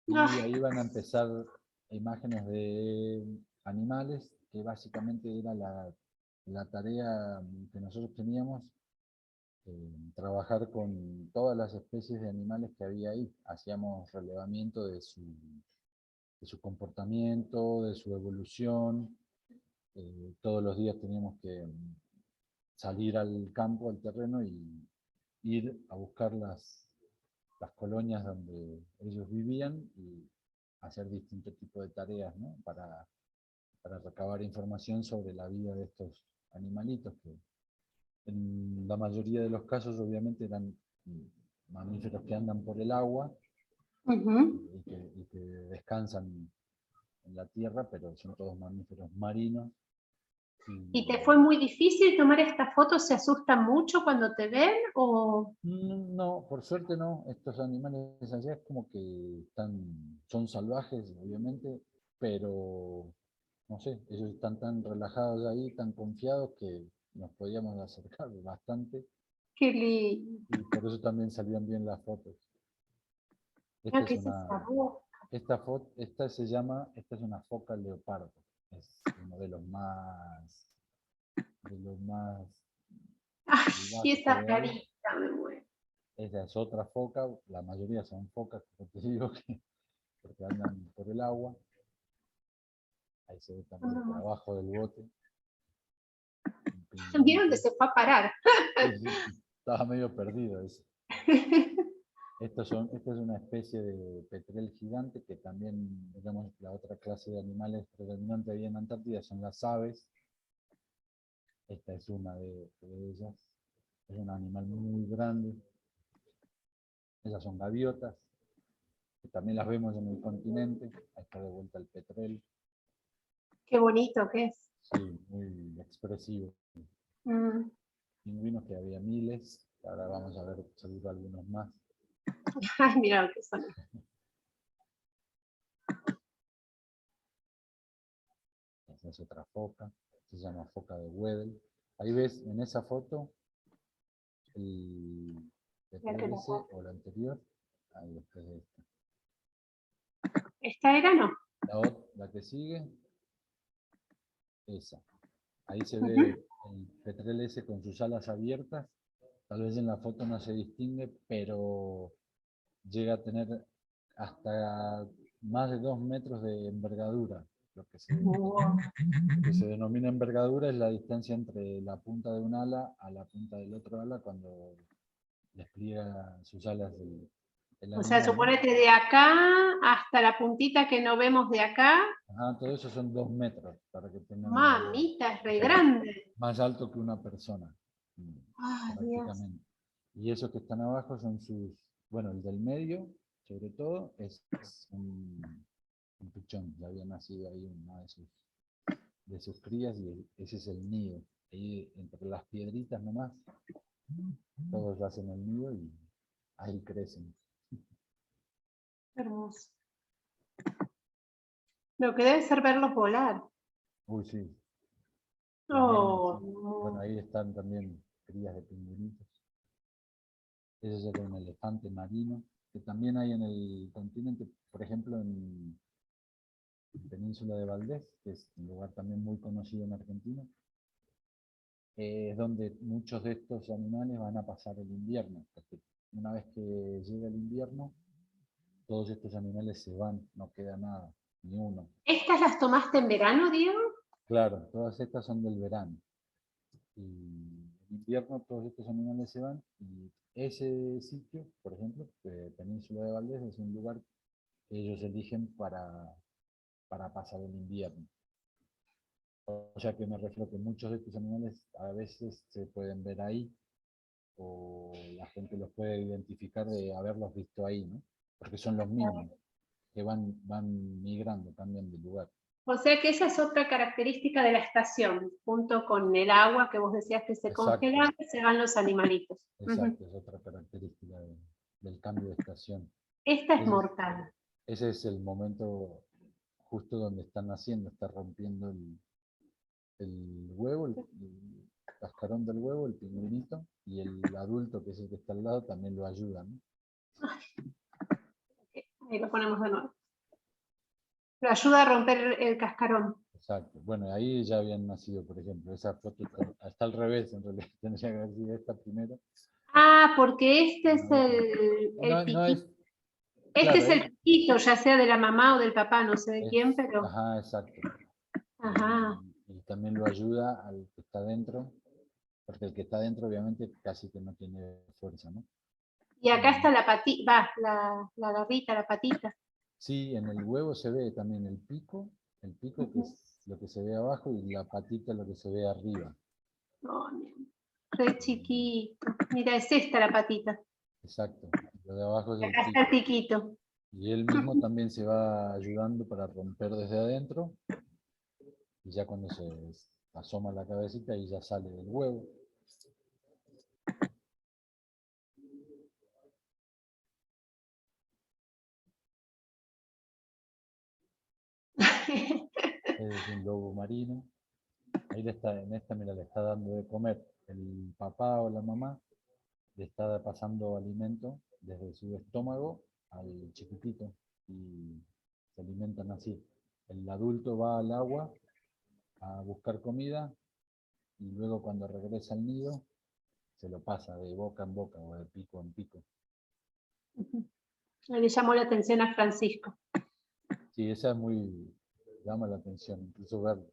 Y Ay, ahí van a empezar imágenes de animales, que básicamente era la tarea que nosotros teníamos, trabajar con todas las especies de animales que había ahí. Hacíamos relevamiento de su comportamiento, de su evolución. Todos los días teníamos que salir al campo, al terreno, y ir a buscar las colonias donde ellos vivían y hacer distintos tipos de tareas, ¿no? Para recabar información sobre la vida de estos animalitos, que en la mayoría de los casos obviamente eran mamíferos que andan por el agua ujú. y que descansan en la tierra, pero son todos mamíferos marinos. ¿Y te Y fue muy difícil tomar esta foto? ¿Se asustan mucho cuando te ven? ¿O no, por suerte no. Estos animales allá es como que son salvajes, obviamente, pero no sé, ellos están tan relajados ahí, tan confiados que nos podíamos acercar bastante qué lindo? y por eso también salían bien las fotos. Esta Ah, es ¿qué es esa una, voz? esta es una foca leopardo. Es uno de los más Ay, y salvajes que esa hay ahí. carita me muero. Esa es otra foca, la mayoría son focas, como te digo, porque andan por el agua. Ahí se ve también por abajo del bote, un ¿Vieron dónde pingüinito. se fue a parar? Sí, sí, estaba medio perdido ese. Esta es una especie de petrel gigante que también, digamos, la otra clase de animales predominante ahí en Antártida son las aves. Esta es una de ellas. Es un animal muy grande. Esas son gaviotas, que también las vemos en el continente. Ahí está de vuelta el petrel. Qué bonito que es. Sí, muy expresivo. Mm. Pingüinos que había miles. Ahora vamos a ver seguro algunos más. Ay, mira lo que son. Esa es otra foca. Se llama foca de Weddell. Ahí ves en esa foto el Mira petrel que la ese o la anterior. Ahí después de esta. ¿Esta era? No. La que sigue, esa. Ahí se ve el petrel ese con sus alas abiertas. Tal vez en la foto no se distingue, pero llega a tener hasta más de 2 metros de envergadura. Lo que se denomina envergadura es la distancia entre la punta de un ala a la punta del otro ala cuando despliega sus alas el O sea, animal, ¿no? suponete de acá hasta la puntita que no vemos de acá. Ajá, todo eso son 2 metros, para que tengan una idea. Mamita, es O re sea, grande. más alto que una persona, Ay, Dios. prácticamente. Y esos que están abajo son sus, bueno, el del medio, sobre todo, es un pichón, ya había nacido ahí una de sus crías y ese es el nido. Ahí entre las piedritas nomás, todos hacen el nido y ahí crecen. Hermoso. Lo que debe ser verlos volar. Uy, sí. Oh, Bueno, no. ahí están también crías de pingüinitos. Ese era un elefante marino, que también hay en el continente, por ejemplo, en Península de Valdés, que es un lugar también muy conocido en Argentina, es donde muchos de estos animales van a pasar el invierno, porque una vez que llega el invierno, todos estos animales se van, no queda nada, ni uno. ¿Estas las tomaste en verano, Diego? Claro, todas estas son del verano. Y en invierno todos estos animales se van y ese sitio, por ejemplo, Península de Valdés, es un lugar que ellos eligen para pasar el invierno. O sea que me refiero que muchos de estos animales a veces se pueden ver ahí o la gente los puede identificar de haberlos visto ahí, ¿no? Porque son los mismos que van migrando, cambian de lugar. O sea que esa es otra característica de la estación, junto con el agua que vos decías que se Exacto. congelaba, se van los animalitos. Exacto, es otra característica del cambio de estación. Esta es Ese es- mortal. Ese es el momento justo donde están naciendo, está rompiendo el huevo, el cascarón del huevo, el pingüinito, y el adulto, que es el que está al lado, también lo ayuda, ¿no? Ahí lo ponemos de nuevo. Lo ayuda a romper el cascarón. Exacto. Bueno, ahí ya habían nacido, por ejemplo. Esa foto está al revés, en realidad. Tendría que haber sido esta primero. Ah, porque este es No, el no es, piquito. Este claro, es el piquito, ya sea de la mamá o del papá, no sé de quién, pero... Ajá, exacto. Ajá. Y también lo ayuda al que está dentro, porque el que está dentro obviamente casi que no tiene fuerza, ¿no? Y acá está la patita, la garrita, la patita. Sí, en el huevo se ve también el pico que es lo que se ve abajo y la patita lo que se ve arriba. Oh, re chiquito. Mira, es esta la patita. Exacto. Lo de abajo es Y el acá está el pico. piquito. Y él mismo también se va ayudando para romper desde adentro. Y ya cuando se asoma la cabecita y ya sale del huevo. Es un lobo marino. Ahí en esta, mira, le está dando de comer. El papá o la mamá le está pasando alimento desde su estómago al chiquitito y se alimentan así. El adulto va al agua a buscar comida y luego cuando regresa al nido se lo pasa de boca en boca o de pico en pico. Le llamó la atención a Francisco. Sí, esa es muy, llama la atención, incluso verlo.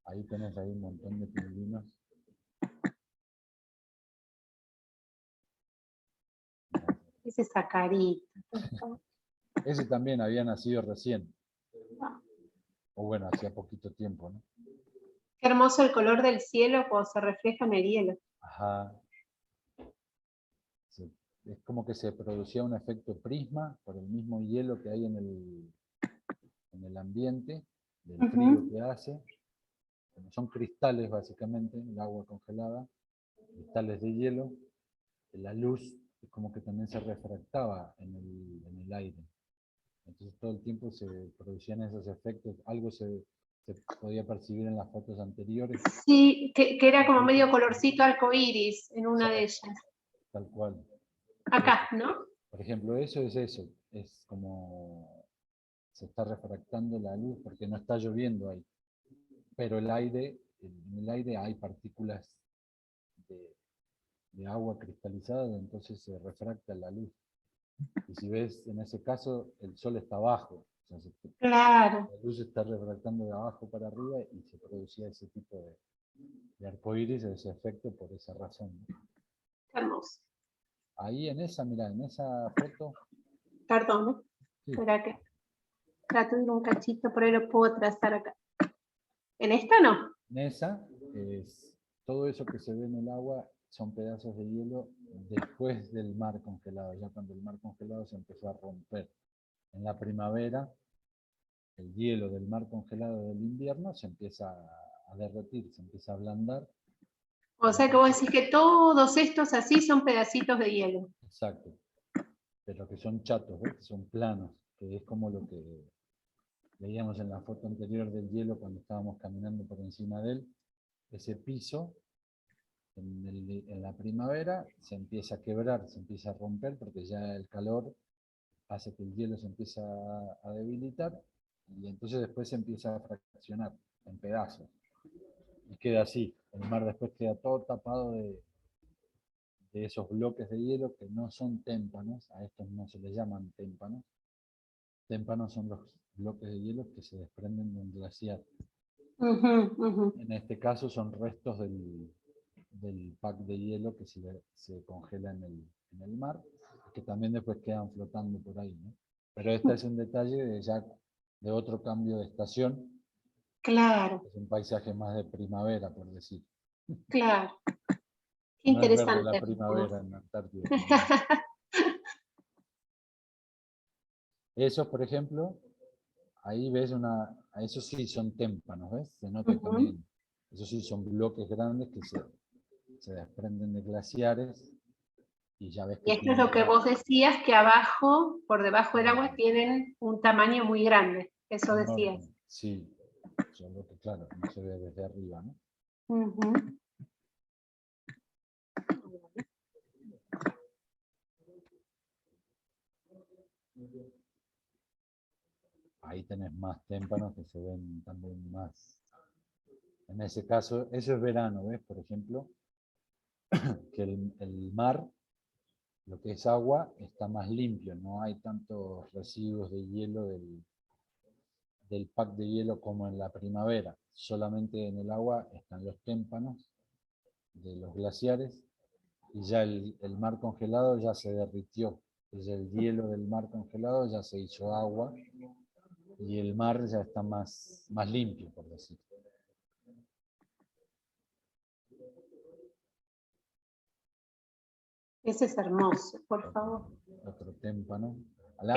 Ahí tenés ahí un montón de pingüinos. Es esa carita. Ese también había nacido recién. O bueno, hacía poquito tiempo, ¿no? Qué hermoso el color del cielo cuando se refleja en el hielo. Ajá. Sí. Es como que se producía un efecto prisma por el mismo hielo que hay en el ambiente, del frío que hace. Como son cristales básicamente, el agua congelada, cristales de hielo, la luz es como que también se refractaba en el aire. Entonces todo el tiempo se producían esos efectos, algo se podía percibir en las fotos anteriores. Sí, que era como medio colorcito arcoíris en una de ellas. Tal cual. Acá, ¿no? Por ejemplo, eso, es como se está refractando la luz porque no está lloviendo ahí. Pero el aire, en el aire hay partículas de agua cristalizadas, entonces se refracta la luz. Y si ves, en ese caso, el sol está abajo. O sea, Claro, la luz está refractando de abajo para arriba y se producía ese tipo de arcoíris, ese efecto por esa razón, ¿no? hermoso. Ahí en esa, mirá, en esa foto, Perdón, ¿no? sí, Espera que trato de ir un cachito, por ahí lo puedo trazar acá. ¿En esta no? en esa, todo eso que se ve en el agua son pedazos de hielo después del mar congelado, ya cuando el mar congelado se empezó a romper. En la primavera, el hielo del mar congelado del invierno se empieza a derretir, se empieza a ablandar. O sea que vos decís que todos estos así son pedacitos de hielo. Exacto, pero que son chatos, ¿ves? Que son planos, que es como lo que veíamos en la foto anterior del hielo cuando estábamos caminando por encima de él. Ese piso, en la primavera, se empieza a quebrar, se empieza a romper, porque ya el calor hace que el hielo se empiece a debilitar, y entonces después se empieza a fraccionar en pedazos. Y queda así, el mar después queda todo tapado de esos bloques de hielo que no son témpanos, a estos no se les llaman témpanos. Témpanos son los bloques de hielo que se desprenden de un glaciar. En este caso son restos del pack de hielo que se congela en el mar, que también después quedan flotando por ahí, ¿no? Pero este es un detalle de otro cambio de estación. Claro, Es un paisaje más de primavera, por decir. claro. Qué No es verde la interesante. primavera en la Antártida. Esos, por ejemplo, ahí ves esos sí son témpanos, ¿ves? Se nota también. Esos sí son bloques grandes que se desprenden de glaciares y ya ves Y que esto es tienen... lo que vos decías, que abajo, por debajo del agua, tienen un tamaño muy grande. Eso decías. enorme. Sí, solo que claro, no se ve desde arriba, ¿no? Ujú. Ahí tenés más témpanos que se ven también más. En ese caso, eso es verano, ¿ves? Por ejemplo, que el mar, lo que es agua, está más limpio, no hay tantos residuos de hielo del pack de hielo como en la primavera. Solamente en el agua están los témpanos de los glaciares y ya el mar congelado ya se derritió. Entonces el hielo del mar congelado ya se hizo agua y el mar ya está más limpio, por decir. Ese es hermoso, por favor. Otro témpano.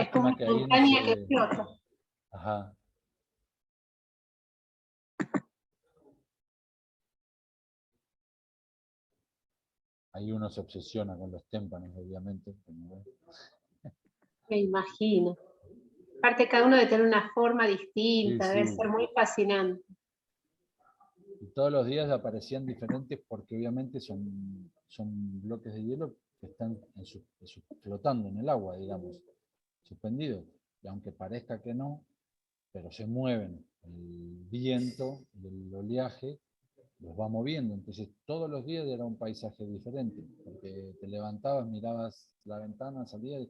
Es como Lástima una que ahí no se montaña que ve. explota. Ajá. Ahí uno se obsesiona con los témpanos, obviamente. Me imagino. Aparte, cada uno debe tener una forma Sí, distinta, debe ser sí. muy fascinante. Y todos los días aparecían diferentes porque obviamente son bloques de hielo que están flotando en el agua, digamos, suspendidos. Y aunque parezca que no, pero se mueven. El viento y el oleaje los va moviendo. Entonces todos los días era un paisaje diferente, porque te levantabas, mirabas la ventana, salías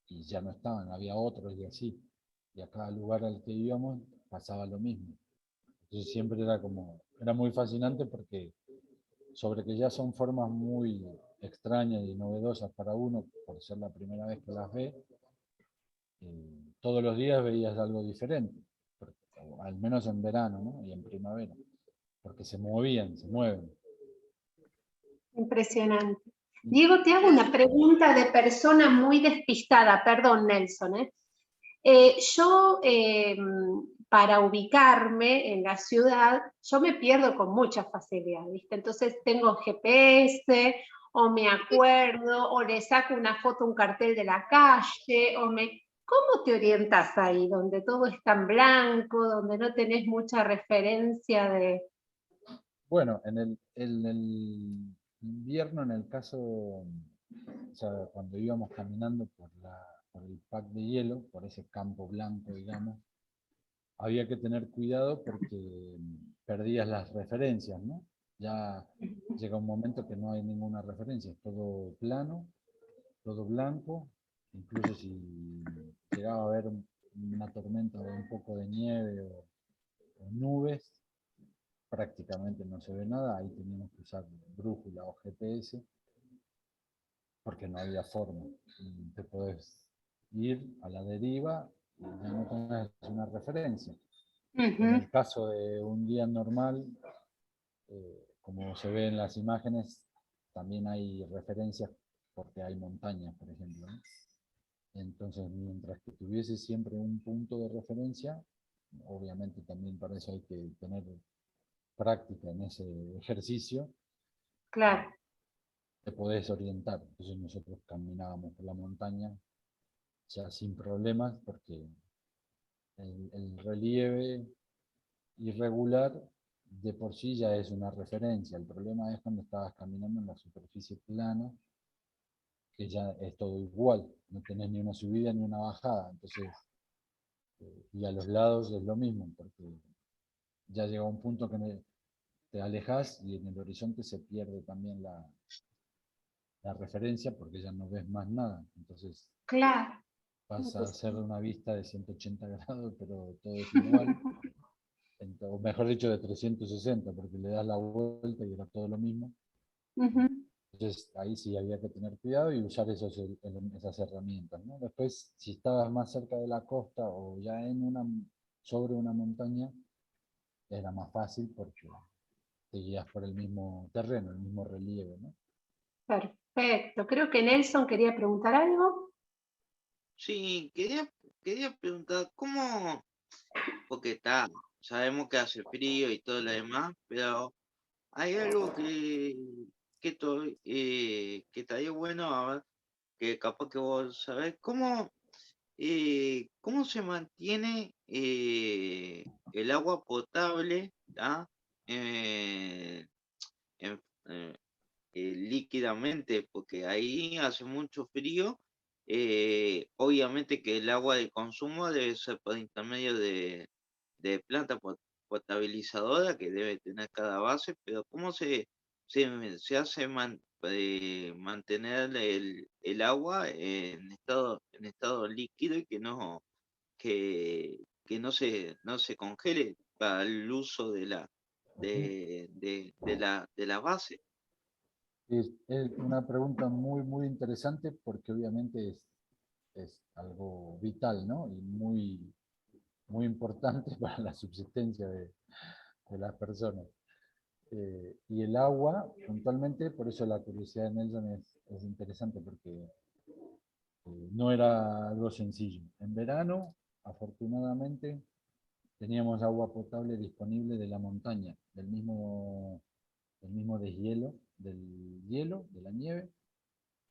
y ya no estaban, había otros y así. Y a cada lugar al que íbamos pasaba lo mismo. Entonces siempre era muy fascinante porque sobre que ya son formas muy extrañas y novedosas para uno, por ser la primera vez que las ve, todos los días veías algo diferente, al menos en verano, ¿no? Y en primavera, porque se mueven. Impresionante. Diego, te hago una pregunta de persona muy despistada, perdón, Nelson. Yo, para ubicarme en la ciudad, yo me pierdo con mucha facilidad, ¿viste? Entonces tengo GPS, o me acuerdo, o le saco una foto a un cartel de la calle, ¿Cómo te orientas ahí, donde todo es tan blanco, donde no tenés mucha referencia de... Bueno, en el invierno, en el caso O sea, cuando íbamos caminando por el pack de hielo, por ese campo blanco, digamos, había que tener cuidado porque perdías las referencias, ¿no? Ya llega un momento que no hay ninguna referencia, es todo plano, todo blanco, incluso si llegaba a haber una tormenta o un poco de nieve o nubes, prácticamente no se ve nada, ahí teníamos que usar brújula o GPS, porque no había forma. Y te podés ir a la deriva y ya no tenés una referencia. En el caso de un día normal, como se ve en las imágenes, también hay referencias porque hay montañas, por ejemplo, ¿no? Entonces, mientras que tuviese siempre un punto de referencia, obviamente también para eso hay que tener práctica en ese ejercicio, Claro. te podés orientar. Entonces nosotros caminábamos por la montaña ya sin problemas porque el relieve irregular de por sí ya es una referencia. El problema es cuando estabas caminando en la superficie plana, que ya es todo igual, no tenés ni una subida ni una bajada. Entonces, y a los lados es lo mismo, porque ya llega un punto que te alejas y en el horizonte se pierde también la referencia porque ya no ves más nada. Entonces Claro. pasa a ser una vista de 180 grados, pero todo es igual. O mejor dicho, de 360, porque le das la vuelta y era todo lo mismo. Entonces ahí sí había que tener cuidado y usar esas herramientas, ¿no? Después, si estabas más cerca de la costa o ya sobre una montaña, era más fácil porque te guías por el mismo terreno, el mismo relieve, ¿no? Perfecto. Creo que Nelson quería preguntar algo. Sí, quería preguntar, ¿cómo? Porque sabemos que hace frío y todo lo demás, pero hay algo que estaría bueno, a ver, que capaz que vos sabés, ¿cómo se mantiene el agua potable, ¿tá? Eh, en- eh, líquidamente? Porque ahí hace mucho frío. Obviamente que el agua de consumo debe ser por intermedio de planta potabilizadora que debe tener cada base, pero ¿cómo se hace mantener el agua en estado líquido y que no se congele para el uso de la base? Es una pregunta muy, muy interesante porque obviamente es algo vital, ¿no? Y muy, muy importante para la subsistencia de las personas. Y el agua, puntualmente, por eso la curiosidad de Nelson es interesante porque no era algo sencillo. En verano, afortunadamente, teníamos agua potable disponible de la montaña, del mismo deshielo, del hielo, de la nieve,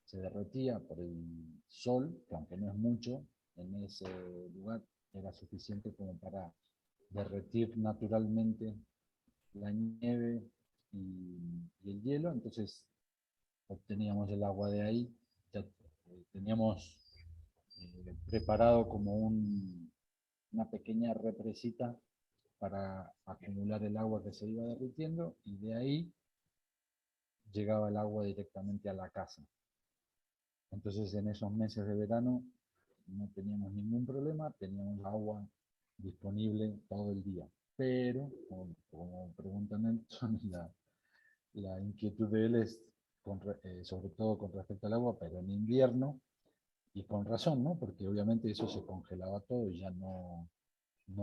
se derretía por el sol, que aunque no es mucho, en ese lugar era suficiente como para derretir naturalmente la nieve y el hielo, entonces obteníamos el agua de ahí, ya teníamos preparado como una pequeña represita para acumular el agua que se iba derritiendo y de ahí llegaba el agua directamente a la casa. Entonces en esos meses de verano no teníamos ningún problema, teníamos agua disponible todo el día. Pero, como pregunta Nelson, la inquietud de él es sobre todo con respecto al agua, pero en invierno, y con razón, ¿no? Porque obviamente eso se congelaba todo y ya no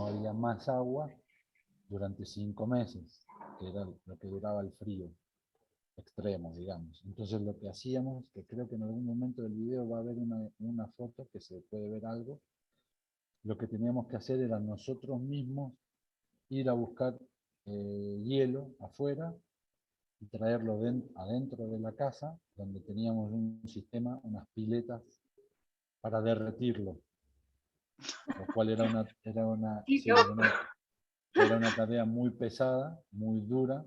había más agua durante 5 meses, que era lo que duraba el frío extremo, digamos. Entonces lo que hacíamos, que creo que en algún momento del video va a haber una foto que se puede ver algo, lo que teníamos que hacer era nosotros mismos ir a buscar hielo afuera y traerlo adentro de la casa, donde teníamos un sistema, unas piletas para derretirlo, lo cual era una tarea muy pesada, muy dura,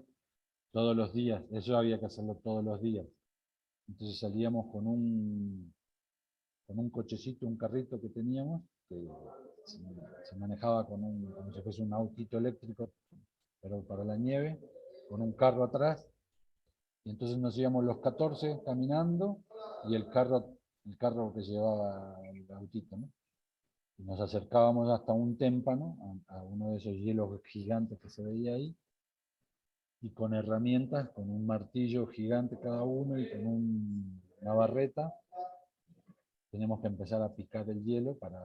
todos los días, eso había que hacerlo todos los días. Entonces salíamos con un cochecito, un carrito que teníamos, que se manejaba como si fuese un autito eléctrico, pero para la nieve, con un carro atrás, y entonces nos íbamos los 14 caminando, y el carro que llevaba el autito, ¿no? Y nos acercábamos hasta un témpano, a uno de esos hielos gigantes que se veía ahí, y con herramientas, con un martillo gigante cada uno y con una barreta, teníamos que empezar a picar el hielo para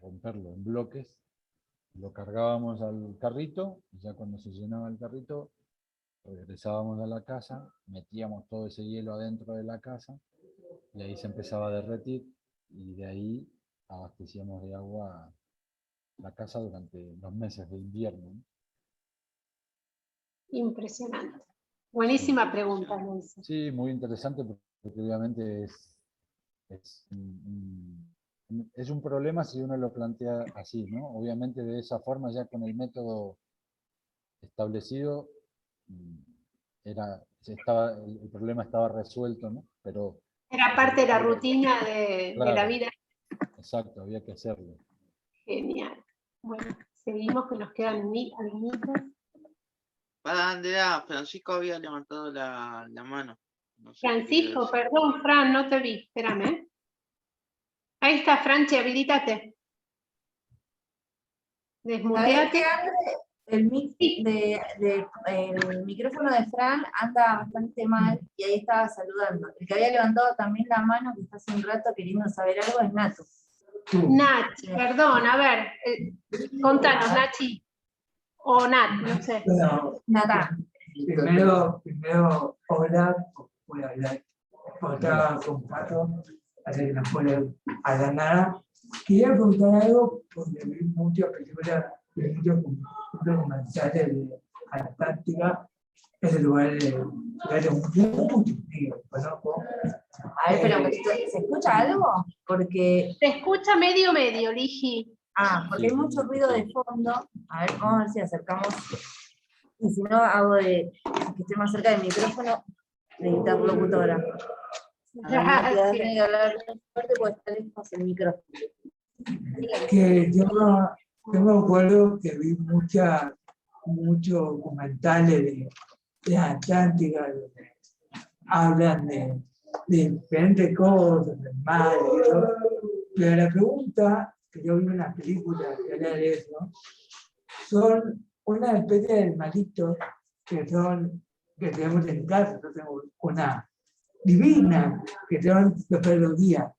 romperlo en bloques. Lo cargábamos al carrito, y ya cuando se llenaba el carrito, regresábamos a la casa, metíamos todo ese hielo adentro de la casa, y ahí se empezaba a derretir, y de ahí abastecíamos de agua la casa durante los meses de invierno, ¿no? Impresionante. Buenísima pregunta, Luisa. Sí, muy interesante, porque obviamente es un problema si uno lo plantea así, ¿no? Obviamente de esa forma, ya con el método establecido, el problema estaba resuelto, ¿no? Pero Era parte de la rutina de la claro, vida. exacto, había que hacerlo. Genial. Bueno, seguimos que nos quedan algunitos. Para Andrea, Francisco había levantado la mano. No sé qué Francisco, quería decir. perdón, Fran, no te vi. Espérame. Ahí está, Franchi, habilítate. Desmuteate. El micrófono de Fran anda bastante mal y ahí estaba saludando. El que había levantado también la mano, que está hace un rato queriendo saber algo, es Nato. Nachi, perdón, a ver, contanos, Nachi. O Nat, no sé. Bueno, Natán. primero, hola, voy a hablar, porque estaba con Pato, así que no puede hablar nada. Quería preguntar algo, porque vi muchas películas, vi muchos documentales de Antártica, ese lugar de mucho frío, conozco. A ver, pero ¿se escucha algo? Porque, Se escucha medio, Ligi. porque hay mucho ruido de fondo. A ver, vamos a ver si acercamos. Y si no, hago de que esté más cerca del micrófono, de interlocutora. Gracias. Tiene que hablar fuerte porque está lejos el micrófono. Que yo me acuerdo que vi muchos documentales de Atlántica, donde hablan de diferentes cosas, del mar y eso. Pero la pregunta, que yo vi en una película que habla de eso, son una especie de animalitos que tenemos en casa. Yo tengo una divina, que son los perros guía.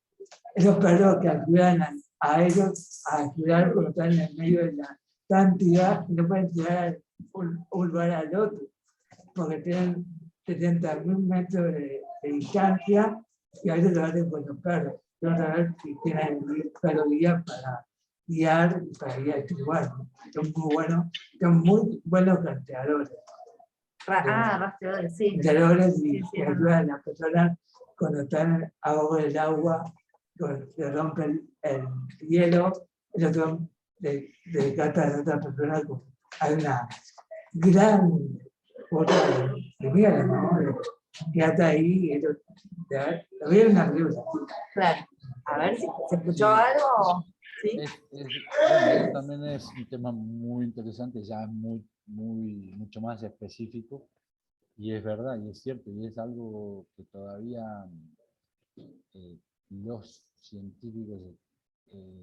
Esos perros que ayudan a ellos a ayudar cuando están en el medio de la Atlántida y no pueden llegar un lugar al otro, porque tienen 70.000 metros de distancia y a veces lo hacen con los perros. Vamos a ver si tienen perro guía para guiar y para guiar este lugar, ¿no? Son muy buenos rastreadores. Rastreadores, sí. Rastreadores y ayudan a las personas cuando están abajo del agua, se rompe el hielo, el otro de trata de otra persona. Hay una gran cuota de miedo, ¿no? Que hasta ahí, lo vieron una película. Claro. A ver si se escuchó algo. ¿Sí? Bueno, eso también es un tema muy interesante, ya mucho más específico, y es verdad, y es cierto, y es algo que todavía los científicos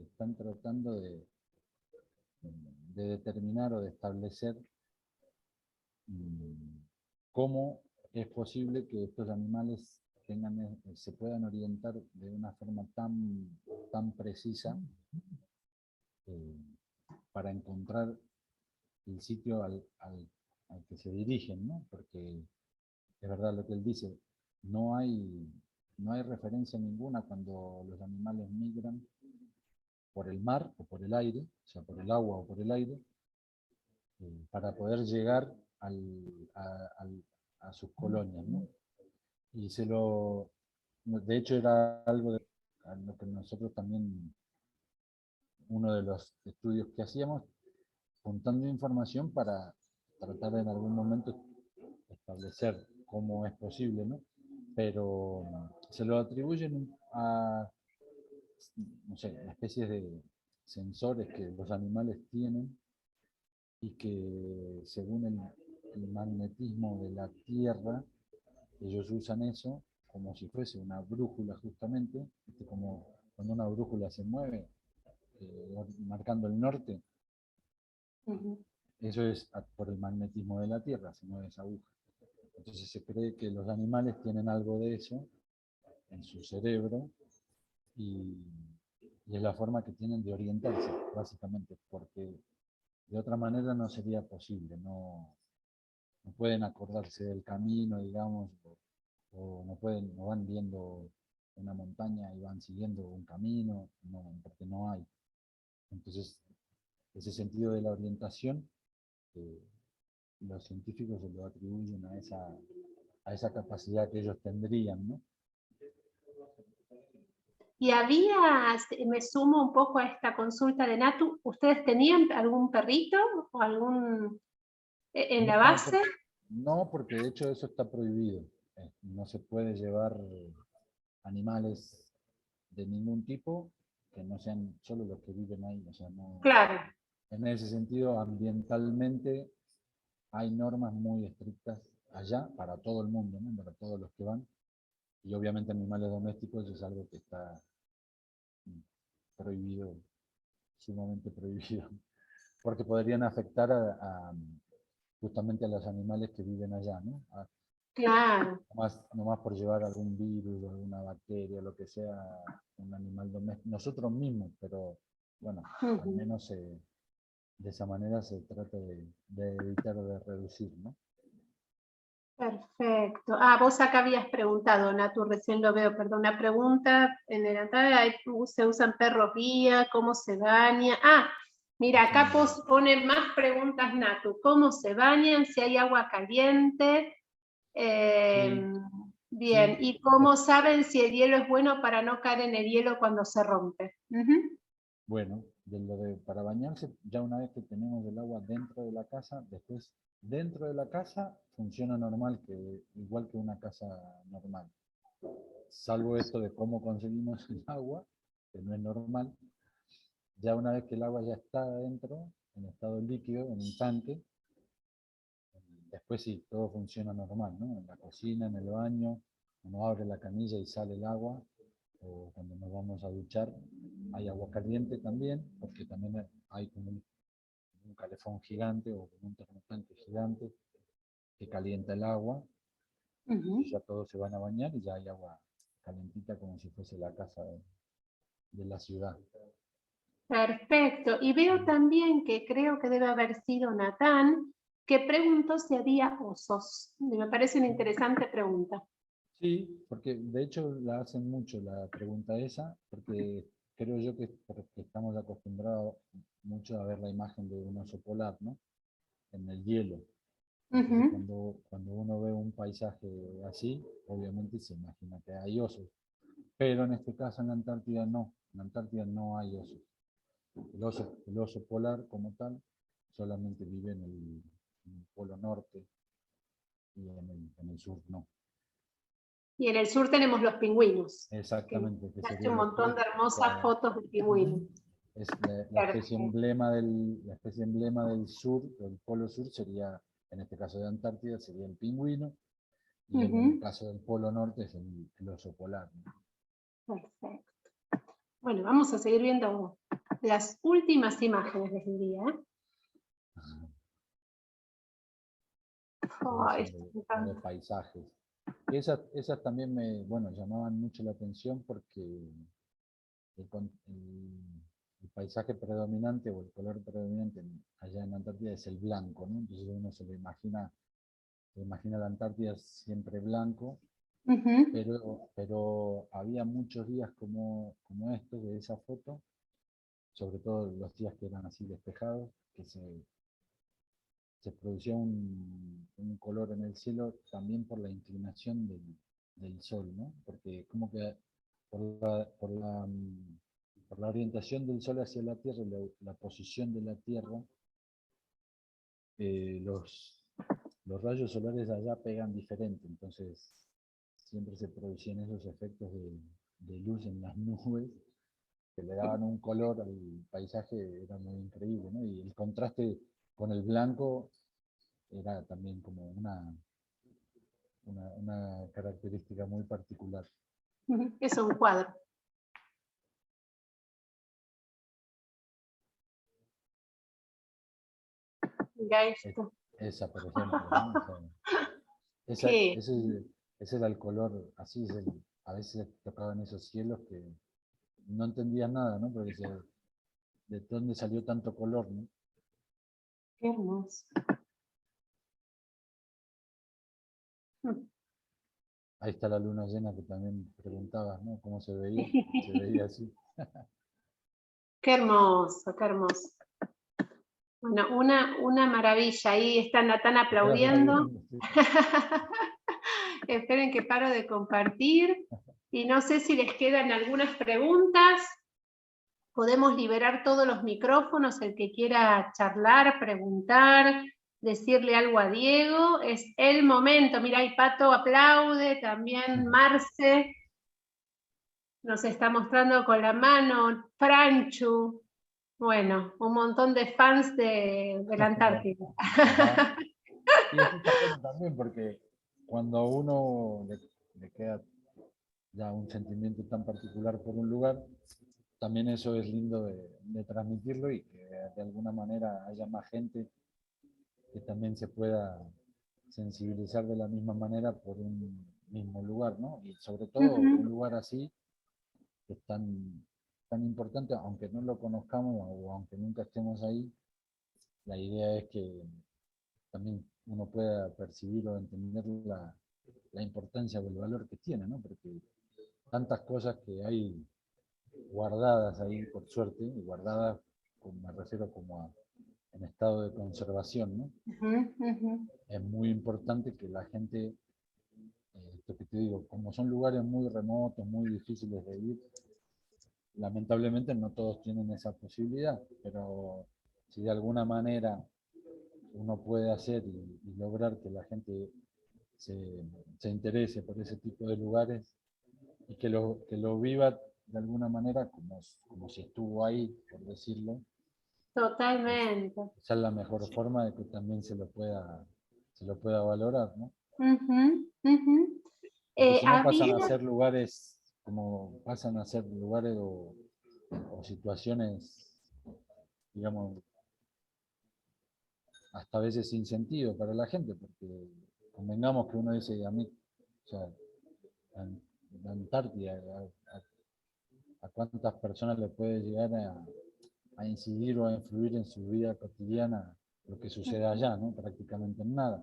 están tratando de determinar o de establecer cómo es posible que estos animales se puedan orientar de una forma tan precisa para encontrar el sitio al que se dirigen, ¿no? Porque es verdad lo que él dice, no hay referencia ninguna cuando los animales migran por el mar o por el aire, o sea, por el agua o por el aire, para poder llegar a sus colonias, ¿no? Y de hecho era algo a lo que nosotros también, uno de los estudios que hacíamos, juntando información para tratar de en algún momento establecer cómo es posible, ¿no? Pero se lo atribuyen a, no sé, especies de sensores que los animales tienen y que según el magnetismo de la Tierra, ellos usan eso como si fuese una brújula justamente, como cuando una brújula se mueve, marcando el norte, eso es por el magnetismo de la Tierra, se mueve esa aguja. Entonces se cree que los animales tienen algo de eso en su cerebro y es la forma que tienen de orientarse, básicamente, porque de otra manera no sería posible, no pueden acordarse del camino, digamos, o no van viendo una montaña y van siguiendo un camino, no, porque no hay. Entonces, ese sentido de la orientación, los científicos se lo atribuyen a esa capacidad que ellos tendrían, ¿no? Y había, me sumo un poco a esta consulta de Natu, ¿ustedes tenían algún perrito o algún en la base? No, porque de hecho eso está prohibido. No se puede llevar animales de ningún tipo que no sean solo los que viven ahí. O sea, no, Claro. en ese sentido, ambientalmente hay normas muy estrictas allá para todo el mundo, ¿no? Para todos los que van. Y obviamente animales domésticos es algo que está prohibido, sumamente prohibido, porque podrían afectar justamente a los animales que viven allá, ¿no? Claro. No más por llevar algún virus, alguna bacteria, lo que sea, un animal doméstico, nosotros mismos, pero bueno, al menos de esa manera se trata de evitar o de reducir, ¿no? Perfecto. Ah, vos acá habías preguntado, Natu, recién lo veo, perdón, una pregunta en el entrada, se usan perros guía, ¿cómo se baña? Ah, mira, acá pone más preguntas, Natu, ¿cómo se bañan? Si hay agua caliente. Bien, Sí. ¿y cómo saben si el hielo es bueno para no caer en el hielo cuando se rompe? Bueno, para bañarse, ya una vez que tenemos el agua dentro de la casa, después dentro de la casa funciona normal, igual que una casa normal. Salvo esto de cómo conseguimos el agua, que no es normal. Ya una vez que el agua ya está adentro, en estado líquido, en un tanque, después sí, todo funciona normal, ¿no? En la cocina, en el baño, uno abre la canilla y sale el agua, o cuando nos vamos a duchar, hay agua caliente también, porque también hay como un calefón gigante o un termotanque gigante que calienta el agua, y ya todos se van a bañar y ya hay agua calentita como si fuese la casa de la ciudad. Perfecto. Y veo también que creo que debe haber sido Natán, que preguntó si había osos. Me parece una interesante pregunta. Sí, porque de hecho la hacen mucho la pregunta esa, porque creo yo que porque estamos acostumbrados mucho a ver la imagen de un oso polar, ¿no? En el hielo. Entonces, cuando uno ve un paisaje así, obviamente se imagina que hay osos. Pero en este caso en la Antártida no. En la Antártida no hay osos. El oso polar como tal solamente vive en el polo norte y en el sur no. Y en el sur tenemos los pingüinos. Exactamente. Que Hace sería un montón de hermosas fotos de pingüinos. Es la especie emblema del sur, del polo sur, sería, en este caso de Antártida, sería el pingüino, y en el caso del polo norte es el oso polar, ¿no? Perfecto. Bueno, vamos a seguir viendo las últimas imágenes, les diría. De paisajes. Esas también me llamaban mucho la atención porque el paisaje predominante o el color predominante allá en la Antártida es el blanco, ¿no? Entonces uno se imagina la Antártida siempre blanco, pero había muchos días como estos de esa foto, sobre todo los días que eran así despejados, que se producía un color en el cielo también por la inclinación del sol, ¿no? Porque como que por la orientación del sol hacia la Tierra, la posición de la Tierra, los rayos solares allá pegan diferente, entonces siempre se producían esos efectos de luz en las nubes que le daban un color al paisaje, era muy increíble, ¿no? Y el contraste con el blanco era también como una característica muy particular. Es un cuadro. Mira esto. Esa, por ejemplo, ¿no? ¿Qué? Ese era el color, así es a veces tocaban esos cielos que no entendías nada, ¿no? Porque de dónde salió tanto color, ¿no? Qué hermoso. Ahí está la luna llena que también preguntabas, ¿no? ¿Cómo se veía? Se veía así. Qué hermoso, qué hermoso. Bueno, una maravilla. Ahí están aplaudiendo. Sí. Esperen que paro de compartir. Y no sé si les quedan algunas preguntas. Podemos liberar todos los micrófonos, el que quiera charlar, preguntar, decirle algo a Diego. Es el momento. Mira, ahí Pato aplaude, también Marce nos está mostrando con la mano, Franchu. Bueno, un montón de fans de la Antártida. Ajá. Y eso está bueno también porque cuando a uno le queda ya un sentimiento tan particular por un lugar, también eso es lindo de transmitirlo y que de alguna manera haya más gente que también se pueda sensibilizar de la misma manera por un mismo lugar, ¿no? Y sobre todo un lugar así que es tan importante, aunque no lo conozcamos o aunque nunca estemos ahí, la idea es que también uno pueda percibir o entender la importancia o el valor que tiene, ¿no? Porque tantas cosas que hay guardadas ahí, por suerte, y guardadas, me refiero como en estado de conservación, ¿no? Es muy importante que la gente, esto que te digo, como son lugares muy remotos, muy difíciles de ir, lamentablemente no todos tienen esa posibilidad, pero si de alguna manera uno puede hacer y lograr que la gente se interese por ese tipo de lugares y que lo viva de alguna manera como si estuvo ahí, por decirlo. Totalmente. Esa es la mejor forma de que también se lo pueda valorar, ¿no? Porque si no pasan a ser lugares, como pasan a ser lugares o situaciones, digamos, hasta a veces sin sentido para la gente, porque convengamos que uno dice, a mí, o sea, la Antártida, a cuántas personas le puede llegar a incidir o a influir en su vida cotidiana lo que sucede allá, ¿no? Prácticamente en nada.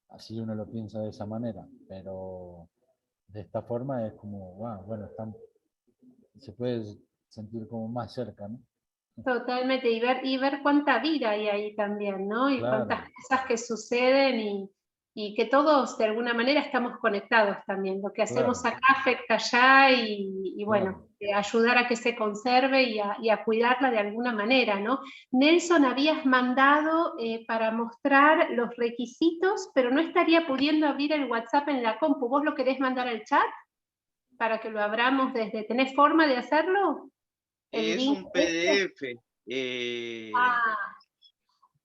Así uno lo piensa de esa manera, pero de esta forma es como, wow, bueno, se puede sentir como más cerca, ¿no? Totalmente, y ver cuánta vida hay ahí también, ¿no? Y Claro. cuántas cosas que suceden y que todos de alguna manera estamos conectados también. Lo que hacemos Claro. acá afecta allá y bueno, ayudar a que se conserve y a cuidarla de alguna manera, ¿no? Nelson, habías mandado para mostrar los requisitos, pero no estaría pudiendo abrir el WhatsApp en la compu. ¿Vos lo querés mandar al chat? Para que lo abramos desde... ¿Tenés forma de hacerlo? ¿El Es link un este? PDF.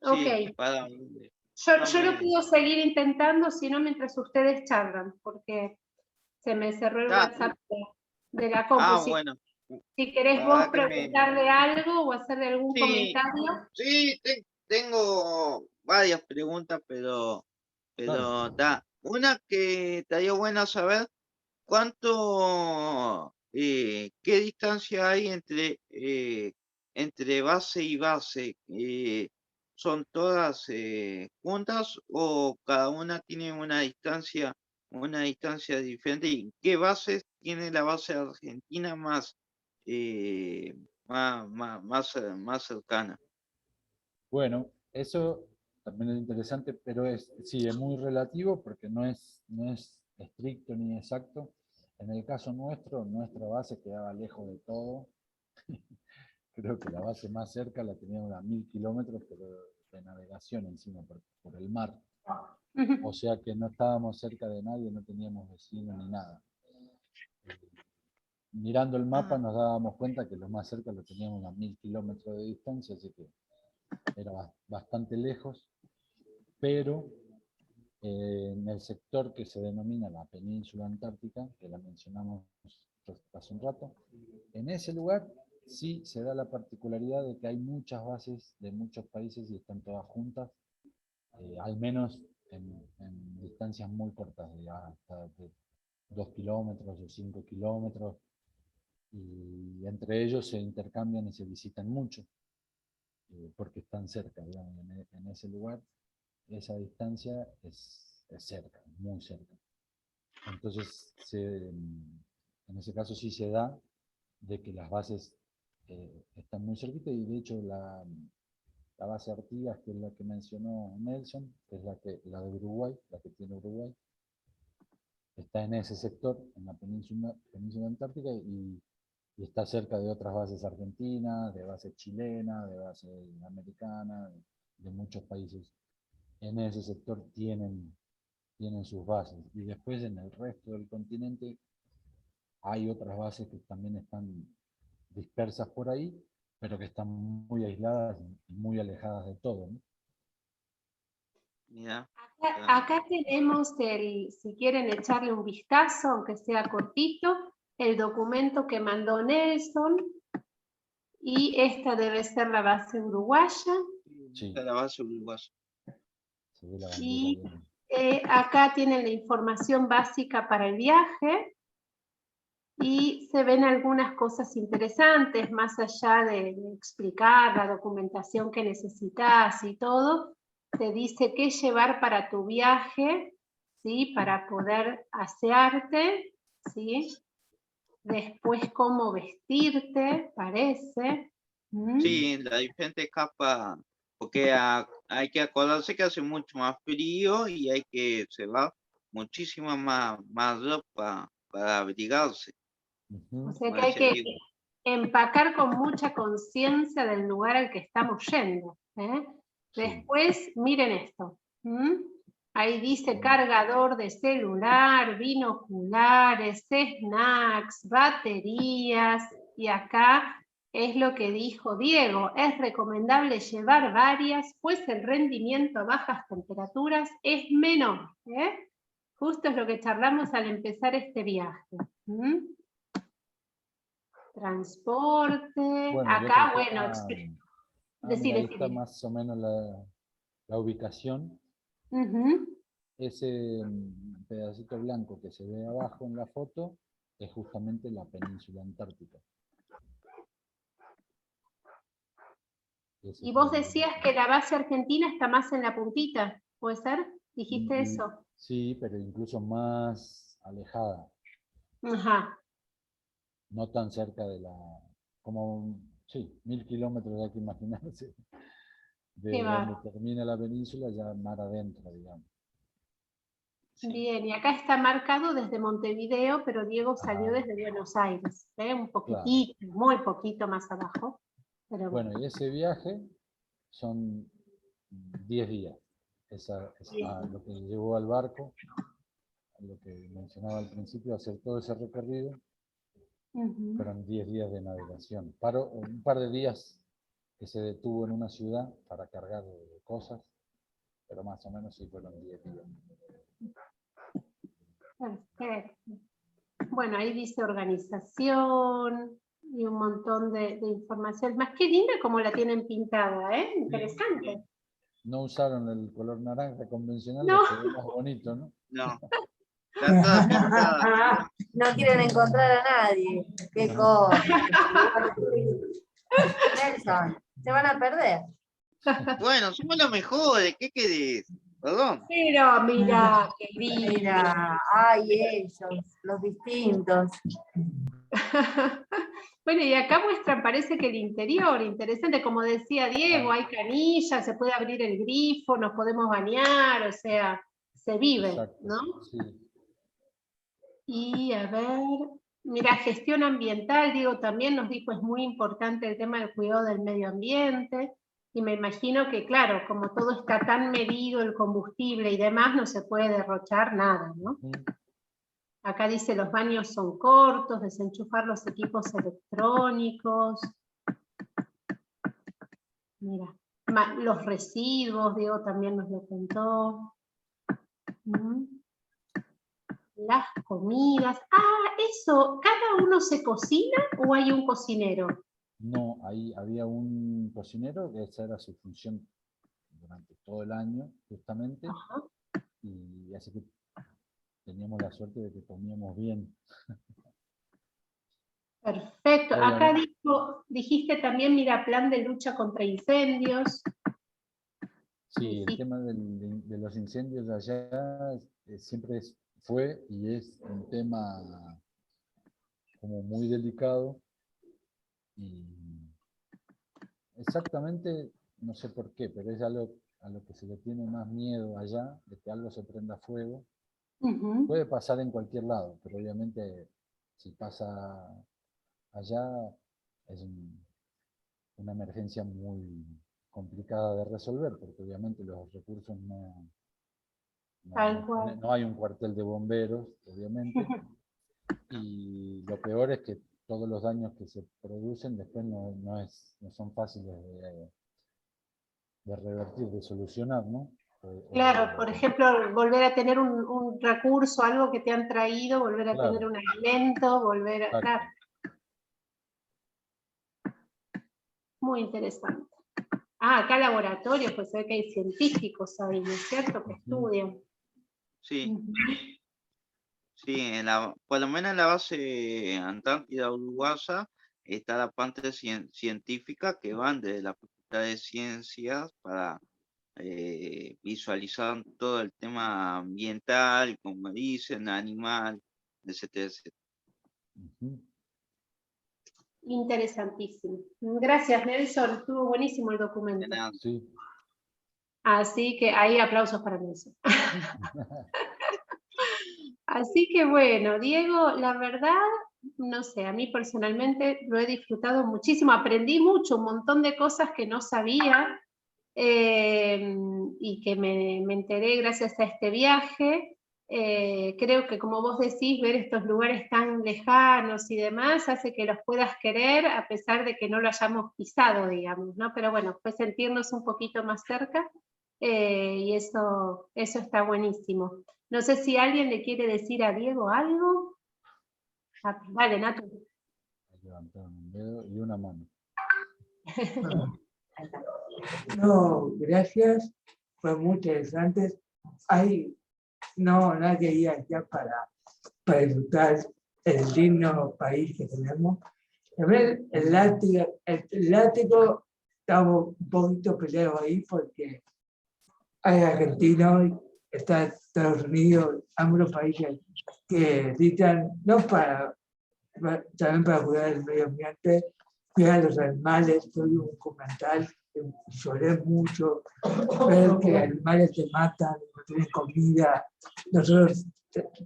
Ok. Sí, Yo lo puedo seguir intentando, si no, mientras ustedes charlan, porque se me cerró el WhatsApp de la compu. bueno. Si querés vos Para que preguntarle algo o hacerle algún comentario. Sí, tengo varias preguntas, pero una que estaría buena saber, ¿qué distancia hay entre base y base? ¿Son todas juntas o cada una tiene una distancia diferente? ¿Y qué bases tiene la base argentina más cercana? Bueno, eso también es interesante, pero sí, es muy relativo porque no es estricto ni exacto. En el caso nuestro, nuestra base quedaba lejos de todo. Creo que la base más cerca la teníamos a 1000 kilómetros, pero de navegación encima, por el mar. O sea que no estábamos cerca de nadie, no teníamos vecinos ni nada. Mirando el mapa nos dábamos cuenta que lo más cerca lo teníamos a 1000 kilómetros de distancia, así que era bastante lejos, pero en el sector que se denomina la península antártica, que la mencionamos hace un rato, en ese lugar sí se da la particularidad de que hay muchas bases de muchos países y están todas juntas, al menos en distancias muy cortas, de hasta de 2 kilómetros o 5 kilómetros, y entre ellos se intercambian y se visitan mucho, porque están cerca, digamos, en ese lugar, esa distancia es cerca, muy cerca. Entonces, en ese caso sí se da de que las bases están muy cerquita, y de hecho la base Artigas, que es la que mencionó Nelson, que es la de Uruguay, la que tiene Uruguay, está en ese sector, en la península antártica, y está cerca de otras bases argentinas, de bases chilenas, de bases americanas, de muchos países. En ese sector tienen sus bases. Y después en el resto del continente hay otras bases que también están dispersas por ahí, pero que están muy aisladas y muy alejadas de todo, ¿no? Mira, Acá tenemos, si quieren echarle un vistazo, aunque sea cortito, el documento que mandó Nelson, y esta debe ser la base uruguaya. Sí. la base uruguaya. Se ve la bandera Y bien. acá tienen la información básica para el viaje, y se ven algunas cosas interesantes, más allá de explicar la documentación que necesitas y todo. Te dice qué llevar para tu viaje, ¿sí? Para poder asearte, ¿sí? Después cómo vestirte, parece. Sí, la diferente capa, porque hay que acordarse que hace mucho más frío y hay que llevar muchísima más ropa para abrigarse. O Ujú. sea que Como hay decía que Diego. empacar con mucha conciencia del lugar al que estamos yendo. Sí. Después, miren esto. Ahí dice cargador de celular, binoculares, snacks, baterías, y acá es lo que dijo Diego: es recomendable llevar varias, pues el rendimiento a bajas temperaturas es menor. Justo es lo que charlamos al empezar este viaje. Transporte, Bueno, y acá, otro bueno, tema, mira, ahí está más o menos la ubicación. Ese pedacito blanco que se ve abajo en la foto es justamente la península antártica. Y vos decías que la base argentina está más en la puntita, ¿puede ser? ¿Dijiste eso? Sí, pero incluso más alejada. Ajá. No tan cerca de como, sí, 1000 kilómetros, hay que imaginarse, de donde termina la península, ya mar adentro, digamos. Sí. Bien, y acá está marcado desde Montevideo, pero Diego salió desde Buenos Aires, un poquitito, claro, muy poquito más abajo. Pero bueno, y ese viaje son 10 días. Lo que llevó al barco, lo que mencionaba al principio, hacer todo ese recorrido, fueron 10 días de navegación. Un par de días que se detuvo en una ciudad para cargar cosas, pero más o menos sí fueron 10 días. Perfecto. Bueno, ahí dice organización y un montón de información. Más que linda como la tienen pintada, interesante. No usaron el color naranja convencional, no. Les quedó más bonito, ¿no? No. Está toda pintada. No quieren encontrar a nadie. Qué cosa. Nelson, se van a perder. Bueno, somos los mejores, ¿qué querés? Perdón. Pero mira, qué lindo. Mira, ay, ellos, los distintos. Bueno, y acá muestran, parece que el interior, interesante, como decía Diego, hay canillas, se puede abrir el grifo, nos podemos bañar, o sea, se vive. Exacto, ¿no? Sí. Y a ver, Mira, gestión ambiental, Diego también nos dijo, es muy importante el tema del cuidado del medio ambiente, y me imagino que, claro, como todo está tan medido, el combustible y demás, no se puede derrochar nada, ¿no? Acá dice, los baños son cortos, desenchufar los equipos electrónicos. Mira, los residuos, Diego también nos lo contó. Las comidas. Ah, eso, ¿cada uno se cocina o hay un cocinero? No, ahí había un cocinero, que esa era su función durante todo el año, justamente. Ajá. Y así que teníamos la suerte de que comíamos bien. Perfecto. Bueno. Acá dijiste también, mira, plan de lucha contra incendios. Sí, el tema de los incendios allá siempre fue y es un tema como muy delicado. Y exactamente, no sé por qué, pero es algo a lo que se le tiene más miedo allá, de que algo se prenda fuego. Puede pasar en cualquier lado, pero obviamente si pasa allá es una emergencia muy complicada de resolver, porque obviamente los recursos no hay un cuartel de bomberos, obviamente, y lo peor es que todos los daños que se producen después no son fáciles de revertir, de solucionar, ¿no? Claro, por ejemplo, volver a tener un recurso, algo que te han traído, volver a tener un alimento, volver a... Claro. Muy interesante. Ah, acá laboratorio, pues se ve que hay científicos ahí, ¿no es cierto? Que estudian. Sí. Sí, por lo menos en la base Antártida Uruguaya está la parte científica que van desde la Facultad de Ciencias para visualizar todo el tema ambiental, como dicen, animal, etc. Interesantísimo. Gracias, Nelson. Estuvo buenísimo el documento. Sí. Así que ahí aplausos para Nelson. Así que bueno, Diego, la verdad, no sé, a mí personalmente lo he disfrutado muchísimo. Aprendí mucho, un montón de cosas que no sabía y que me enteré gracias a este viaje. Creo que, como vos decís, ver estos lugares tan lejanos y demás hace que los puedas querer a pesar de que no lo hayamos pisado, digamos, ¿no? Pero bueno, fue sentirnos un poquito más cerca y eso está buenísimo. No sé si alguien le quiere decir a Diego algo. Vale, Nato. Levantaron un dedo y una mano. No, gracias. Fue muy interesante. Nadie iba ya para disfrutar el digno país que tenemos. A ver, el látigo estamos un poquito peleados ahí porque hay argentinos, está Estados Unidos, ambos países que dictan, no también para cuidar el medio ambiente, cuidar los animales. Soy un documental que lloré mucho, ver que animales te matan, no tienen comida, nosotros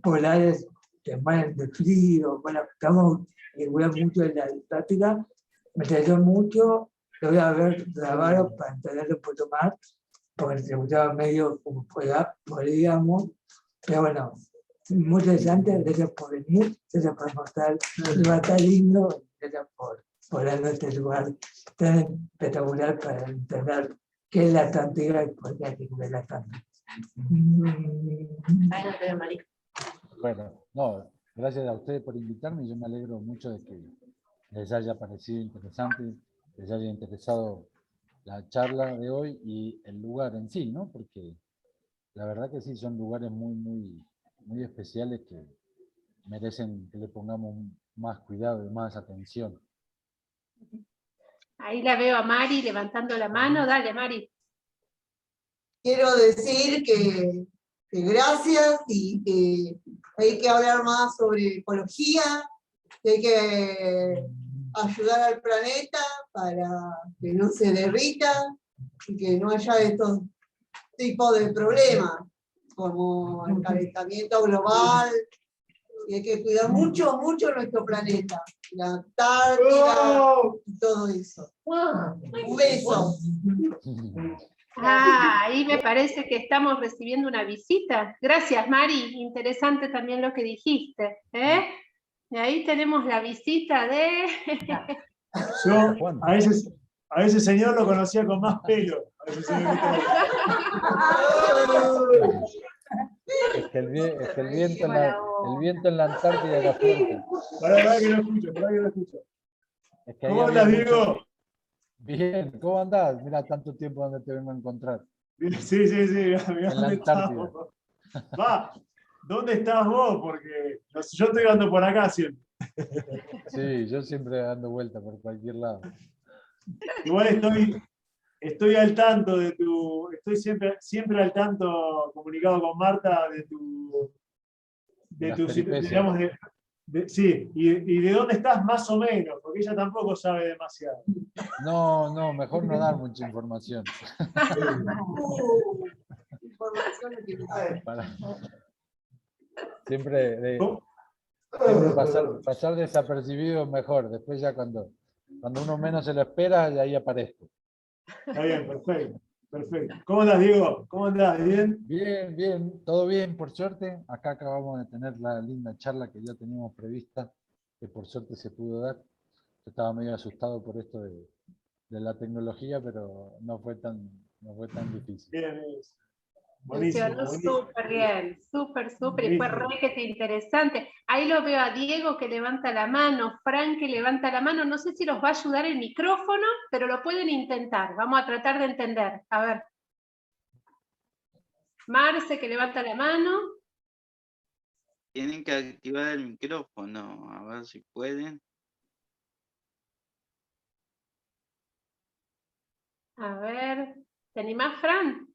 polares te mueren de frío. Bueno, estamos mucho en la práctica, me interesó mucho, lo voy a ver grabado para entenderlo un poco más, porque se gustaba medio como podríamos, pero bueno, muy interesante. Gracias por venir, gracias por mostrar un lugar tan lindo, gracias por darnos este lugar tan espectacular para entender qué es la Antártida y por qué hay que cuidar la Antártida. Bueno, no, gracias a ustedes por invitarme. Yo me alegro mucho de que les haya parecido interesante, les haya interesado la charla de hoy y el lugar en sí, ¿no? Porque la verdad que sí, son lugares muy, muy, muy especiales que merecen que le pongamos más cuidado y más atención. Ahí la veo a Mari levantando la mano. Dale, Mari. Quiero decir que gracias y que hay que hablar más sobre ecología, que hay que ayudar al planeta para que no se derrita y que no haya estos tipos de problemas como el calentamiento global Y hay que cuidar mucho, mucho nuestro planeta. La Antártida y todo eso. Un beso. Ah, ahí me parece que estamos recibiendo una visita. Gracias, Mari. Interesante también lo que dijiste. ¿Eh? Y ahí tenemos la visita de... Yo Juan. a ese señor lo conocía con más pelo. A ese señor Es que el viento en la Antártida era fuerte. Pará que no escucho. Es que ahí ¿Cómo había andas, mucho- Diego? Bien, ¿cómo andás? Mira, tanto tiempo donde te vengo a encontrar. Sí, mirá En la dónde Antártida. estamos. Va, ¿dónde estás vos? Porque yo estoy andando por acá siempre. Sí, yo siempre dando vuelta por cualquier lado. Igual estoy al tanto estoy siempre al tanto, comunicado con Marta de Las tu peripecias. digamos, sí, y de dónde estás más o menos, porque ella tampoco sabe demasiado. No, mejor no dar mucha información. Información utilizada. Siempre ¿Cómo? pasar desapercibido mejor. Después ya cuando uno menos se lo espera, ya ahí aparezco. Está bien, perfecto. ¿Cómo andas, Diego? ¿Cómo andás? ¿Bien? Bien, todo bien, por suerte. Acá acabamos de tener la linda charla que ya teníamos prevista, que por suerte se pudo dar. Yo estaba medio asustado por esto de la tecnología, pero no fue tan difícil. Bien. Buenísimo, Funcionó buenísimo. súper bien, súper, y fue Buenísimo. requete interesante. Ahí lo veo a Diego que levanta la mano, Fran que levanta la mano, no sé si los va a ayudar el micrófono, pero lo pueden intentar, vamos a tratar de entender. A ver. Marce que levanta la mano. Tienen que activar el micrófono, a ver si pueden. A ver, ¿te animás, Fran?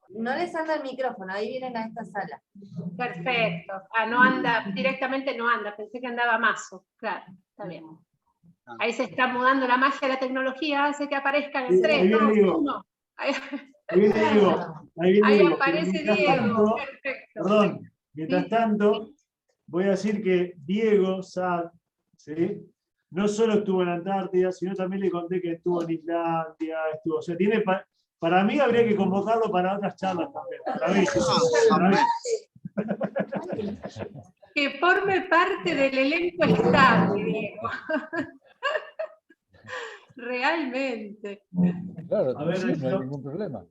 No les anda el micrófono, ahí vienen a esta sala. Perfecto. Ah, no anda, directamente no anda, pensé que andaba Mazo. Claro, está bien. Ahí se está mudando la magia de la tecnología, hace que aparezcan en Sí, 3, ahí viene 2, Diego. 1. Ahí viene Diego. Ahí Pero aparece mientras Diego. tanto, Perfecto. perdón, mientras Sí, tanto, voy a decir que Diego Sad, ¿sí? No solo estuvo en la Antártida, sino también le conté que estuvo en Islandia, o sea, para mí habría que convocarlo para otras charlas también. Para mí. que forme parte del elenco estable, Diego. Realmente. Claro, A ver, sí, no hay Nachito. ningún problema.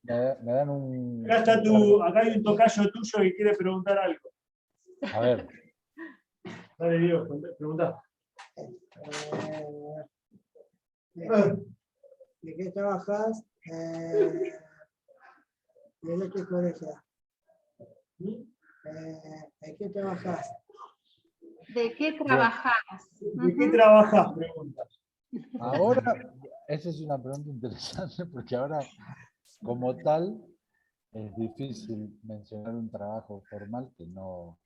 Me dan un... Acá hay un tocayo tuyo que quiere preguntar algo. A ver, Dale, Diego, preguntá. ¿De qué trabajas? ¿De qué colegio? ¿De qué trabajas? ¿De qué trabajás? ¿De qué trabajás? Pregunta. ahora, esa es una pregunta interesante porque ahora, como tal, es difícil mencionar un trabajo formal que no,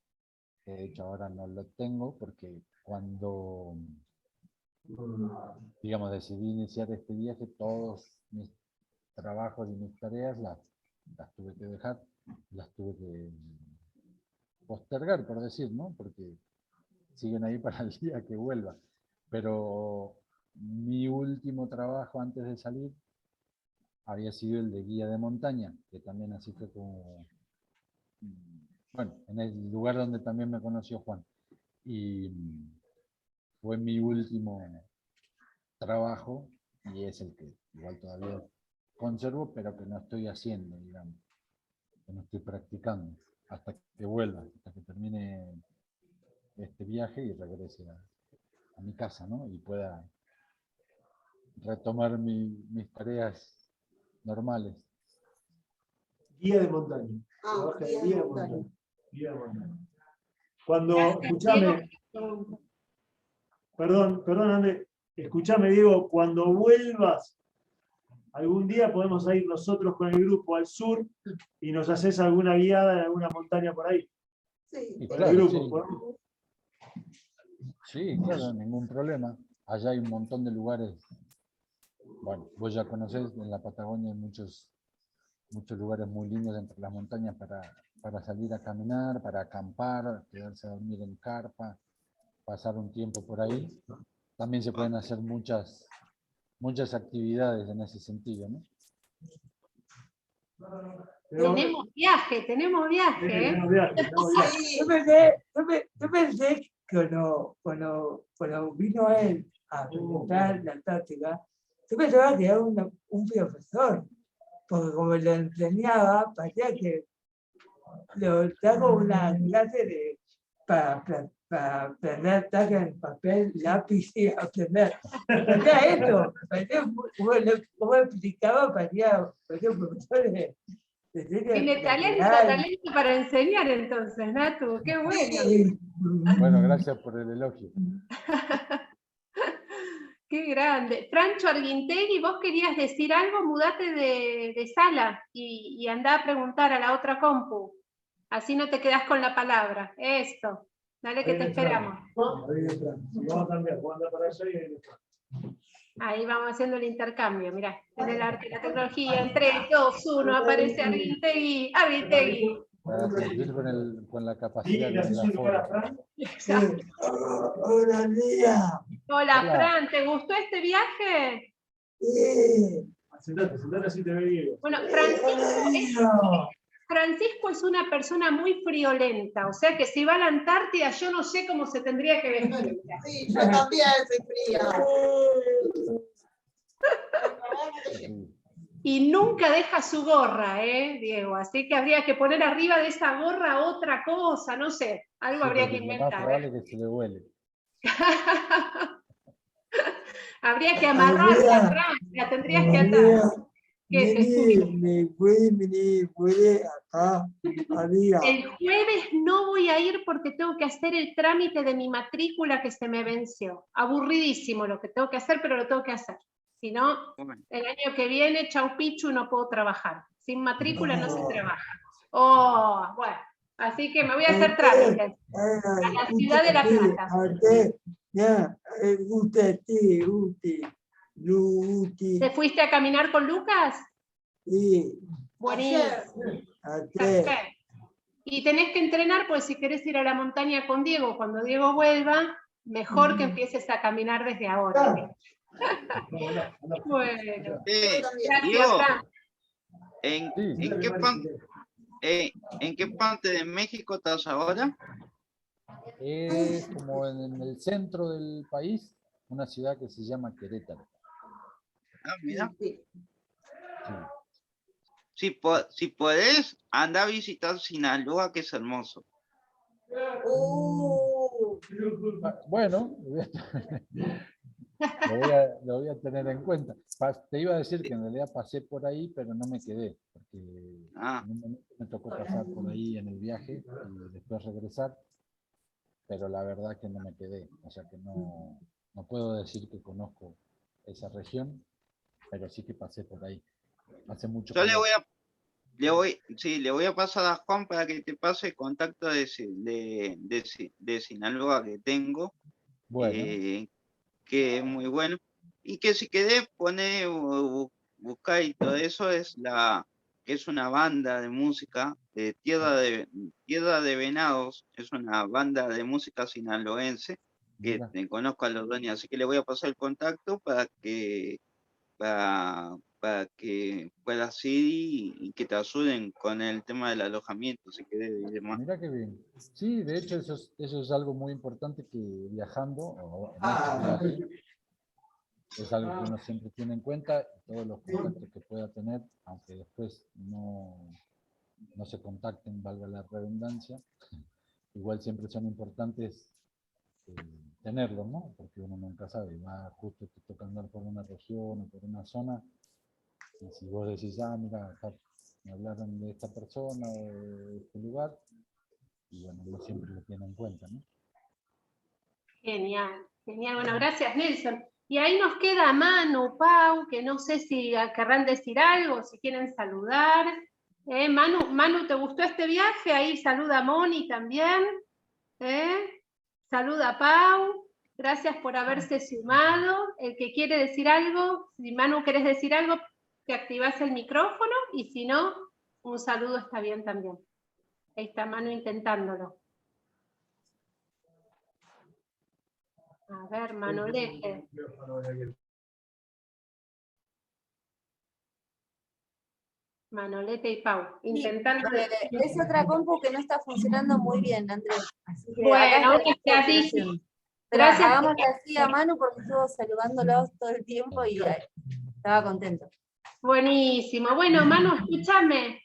de hecho ahora no lo tengo porque cuando, digamos, decidí iniciar este viaje, todos mis trabajos y mis tareas las tuve que dejar, las tuve que postergar, por decir, ¿no? Porque siguen ahí para el día que vuelva. Pero mi último trabajo antes de salir había sido el de guía de montaña, que también así fue como, bueno, en el lugar donde también me conoció Juan. Y fue mi último trabajo y es el que igual todavía conservo, pero que no estoy haciendo, digamos, que no estoy practicando hasta que vuelva, hasta que termine este viaje y regrese a mi casa, ¿no? Y pueda retomar mis tareas normales. Guía de montaña. Trabaja de guía de montaña. Guía de montaña. Cuando, escuchame, perdón, André, escuchame, Diego, cuando vuelvas, algún día podemos ir nosotros con el grupo al sur y nos haces alguna guiada en alguna montaña por ahí. Sí. Y Con claro, el grupo. sí. ¿podemos? Sí, claro, ningún problema. Allá hay un montón de lugares. Bueno, vos ya conocés, en la Patagonia hay muchos muchos lugares muy lindos entre las montañas para salir a caminar, para acampar, quedarse a dormir en carpa, pasar un tiempo por ahí. También se pueden hacer muchas actividades en ese sentido, ¿no? Tenemos viaje, tenemos viaje. Tenemos viaje, tenemos viaje. Sí, Yo pensé que cuando vino él a presentar la táctica, yo pensaba que era un profesor, porque como lo enseñaba, parecía que lo trajo una clase para aprender táctica en papel, lápiz y aprender. Parecía esto, parecía, como explicaba, parecía un profesor de Tiene talento para enseñar entonces, Natu, qué bueno. Sí. Bueno, gracias por el elogio. Qué grande. Francho Arguintegui, vos querías decir algo, mudate de sala y andá a preguntar a la otra compu. Así no te quedás con la palabra. Esto. Dale que te esperamos. Vamos a cambiar, vamos a andar para allá y ahí está. Ahí vamos haciendo el intercambio, mirá. En el arte y la tecnología, en 3, 2, 1, aparece Arguintegui. Arguintegui. Para cumplir con la capacidad ¿Y de le haces la un lugar a forma. Fran? Hola, Lía. Hola, Hola. Fran, ¿te gustó este viaje? Sentate así te ve Diego. Bueno, Hola, Francisco es una persona muy friolenta, o sea que si va a la Antártida yo no sé cómo se tendría que vestir. sí, yo también soy fría. Y nunca deja su gorra, Diego, así que habría que poner arriba de esa gorra otra cosa, no sé, algo Sí, habría que porque lo más inventar. probable es que se le huele. Habría que amarrarla, Fran, la tendrías que atar. ¿Qué te escucho? me puede acá, arriba. El jueves no voy a ir porque tengo que hacer el trámite de mi matrícula que se me venció. Aburridísimo lo que tengo que hacer, pero lo tengo que hacer. Si no, el año que viene, chau pichu, no puedo trabajar. Sin matrícula no se trabaja. Oh, bueno, así que me voy a hacer trámites a la ciudad de La Plata. Ya, usted. ¿Te fuiste a caminar con Lucas? Sí, Buenísimo. Perfecto. Y tenés que entrenar, pues si querés ir a la montaña con Diego, cuando Diego vuelva, mejor que empieces a caminar desde ahora. Bueno, gracias, Diego, Fran. ¿en qué parte de México estás ahora? Es como en el centro del país, una ciudad que se llama Querétaro. Ah, mira. Sí. Sí. Si podés, anda a visitar Sinaloa, que es hermoso. Bueno, lo voy a tener en cuenta. Te iba a decir que en realidad pasé por ahí, pero no me quedé, porque en un momento me tocó pasar por ahí en el viaje y después regresar, pero la verdad que no me quedé, o sea que no puedo decir que conozco esa región, pero sí que pasé por ahí. Hace mucho Yo calor. le voy a pasar a Juan para que te pase el contacto de Sinaloa que tengo, Bueno. que es muy bueno, y que si querés pone buscar y todo eso, que es una banda de música de Tierra de Venados, es una banda de música sinaloense que conozco a los dueños, así que le voy a pasar el contacto para que puedas ir y que te ayuden con el tema del alojamiento, si querés y demás. Mira qué bien. Sí, de hecho eso es algo muy importante que viajando, o es algo que uno siempre tiene en cuenta, todos los contactos que pueda tener, aunque después no se contacten, valga la redundancia, igual siempre son importantes tenerlos, ¿no? Porque uno nunca sabe, va justo te toca andar por una región o por una zona, y si vos decís, mira, acá me hablaron de esta persona o de este lugar, y bueno, uno siempre lo tiene en cuenta, ¿no? Genial, genial. Bueno, gracias, Nelson. Y ahí nos queda Manu, Pau, que no sé si querrán decir algo, si quieren saludar. Manu, ¿te gustó este viaje? Ahí saluda a Moni también. Saluda a Pau. Gracias por haberse sumado. El que quiere decir algo, si Manu querés decir algo, te activás el micrófono, y si no, un saludo está bien también. Ahí está Manu intentándolo. A ver, Manolete. Manolete y Pau, intentando... Es otra compu que no está funcionando muy bien, Andrés. Así que Bueno, acá está la gracias. operación. Pero Gracias. hagámosle así a Manu porque estuvo saludándolos todo el tiempo y estaba contento. Buenísimo. Bueno, Manu, escúchame.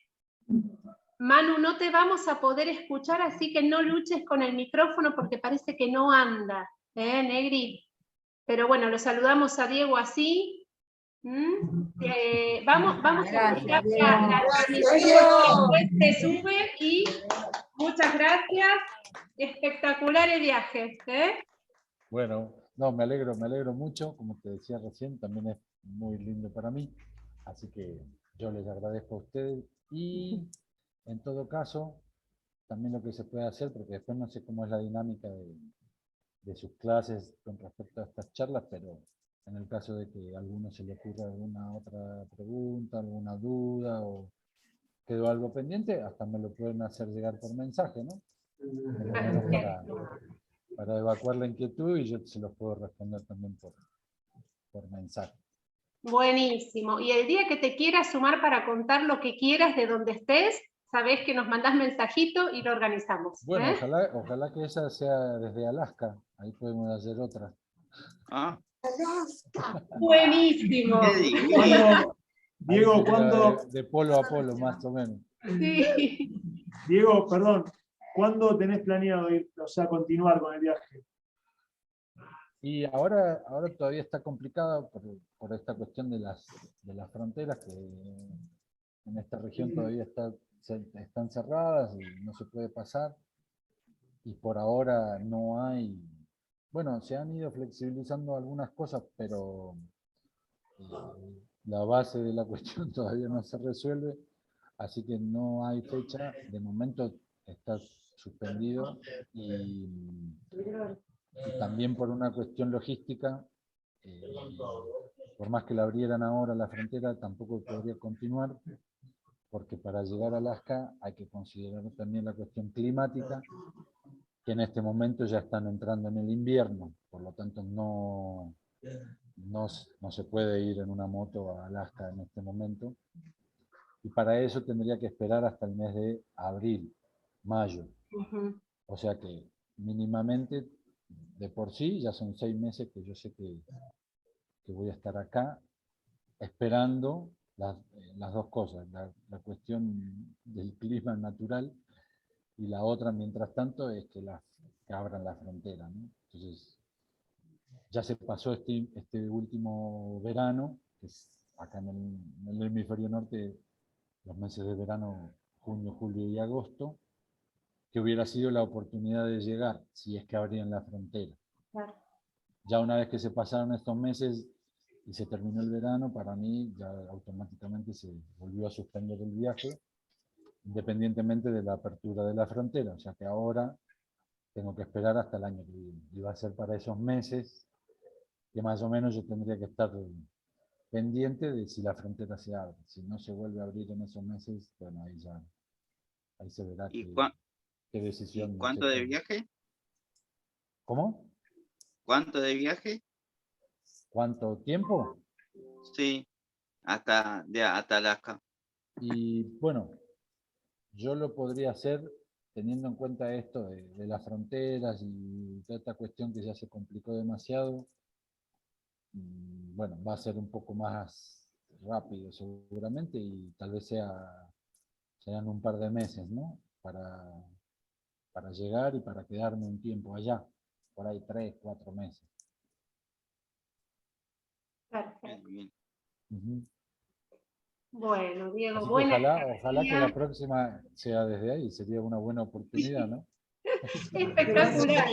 Manu, no te vamos a poder escuchar, así que no luches con el micrófono porque parece que no anda, Negri? Pero bueno, lo saludamos a Diego así. Vamos a explicar la transmisión, después se sube y muchas gracias. Espectacular el viaje. Bueno, no, me alegro mucho, como te decía recién, también es muy lindo para mí, así que yo les agradezco a ustedes y en todo caso, también lo que se puede hacer, porque después no sé cómo es la dinámica de sus clases con respecto a estas charlas, pero en el caso de que a alguno se le ocurra alguna otra pregunta, alguna duda o quedó algo pendiente, hasta me lo pueden hacer llegar por mensaje, ¿no? Por lo menos para evacuar la inquietud y yo se los puedo responder también por mensaje. Buenísimo. Y el día que te quieras sumar para contar lo que quieras de donde estés, sabés que nos mandás mensajito y lo organizamos. Bueno, ojalá que esa sea desde Alaska, ahí podemos hacer otra. Ah, Buenísimo. Diego, ¿cuándo? De polo a polo, más o menos. Sí. Diego, perdón, ¿cuándo tenés planeado ir, o sea, continuar con el viaje? Y ahora todavía está complicado por esta cuestión de las fronteras, que en esta región todavía están cerradas y no se puede pasar. Y por ahora no hay... Bueno, se han ido flexibilizando algunas cosas, pero la base de la cuestión todavía no se resuelve, así que no hay fecha. De momento está suspendido y también por una cuestión logística, por más que la abrieran ahora la frontera, tampoco podría continuar, porque para llegar a Alaska hay que considerar también la cuestión climática, que en este momento ya están entrando en el invierno, por lo tanto no se puede ir en una moto a Alaska en este momento, y para eso tendría que esperar hasta el mes de abril, mayo. O sea que mínimamente, de por sí, ya son 6 meses que yo sé que voy a estar acá, esperando las dos cosas, la cuestión del clima natural, y la otra, mientras tanto, es que abran la frontera, ¿no? Entonces, ya se pasó este último verano, que es acá en el hemisferio norte, los meses de verano, junio, julio y agosto, que hubiera sido la oportunidad de llegar, si es que abrían la frontera. Claro. Ya una vez que se pasaron estos meses y se terminó el verano, para mí ya automáticamente se volvió a suspender el viaje, independientemente de la apertura de la frontera. O sea que ahora tengo que esperar hasta el año que viene. Y va a ser para esos meses que más o menos yo tendría que estar pendiente de si la frontera se abre. Si no se vuelve a abrir en esos meses, bueno, ahí se verá qué decisión. ¿Y cuánto de viaje? ¿Cómo? ¿Cuánto de viaje? ¿Cuánto tiempo? Sí, hasta Alaska. Y bueno, yo lo podría hacer teniendo en cuenta esto de las fronteras y toda esta cuestión que ya se complicó demasiado. Bueno, va a ser un poco más rápido seguramente, y tal vez sean un par de meses, ¿no? Para llegar y para quedarme un tiempo allá, por ahí 3, 4 meses. Perfecto. Bien. Bueno, Diego, Así que buena ojalá que la próxima sea desde ahí, sería una buena oportunidad, ¿no? Espectacular.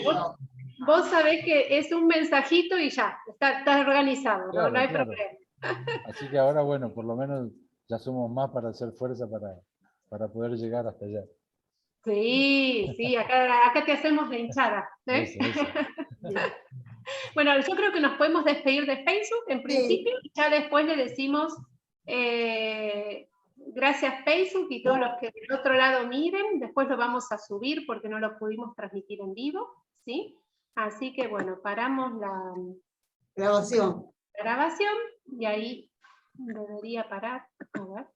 Vos sabés que es un mensajito y ya, está organizado, Claro, no hay claro. problema. Así que ahora, bueno, por lo menos ya somos más para hacer fuerza para poder llegar hasta allá. Sí, acá te hacemos la hinchada. Eso. Bueno, yo creo que nos podemos despedir de Facebook en principio, y ya después le decimos Gracias Facebook y todos los que del otro lado miren, después lo vamos a subir porque no lo pudimos transmitir en vivo, ¿sí? Así que bueno, paramos la Grabación. grabación y ahí debería parar. A ver.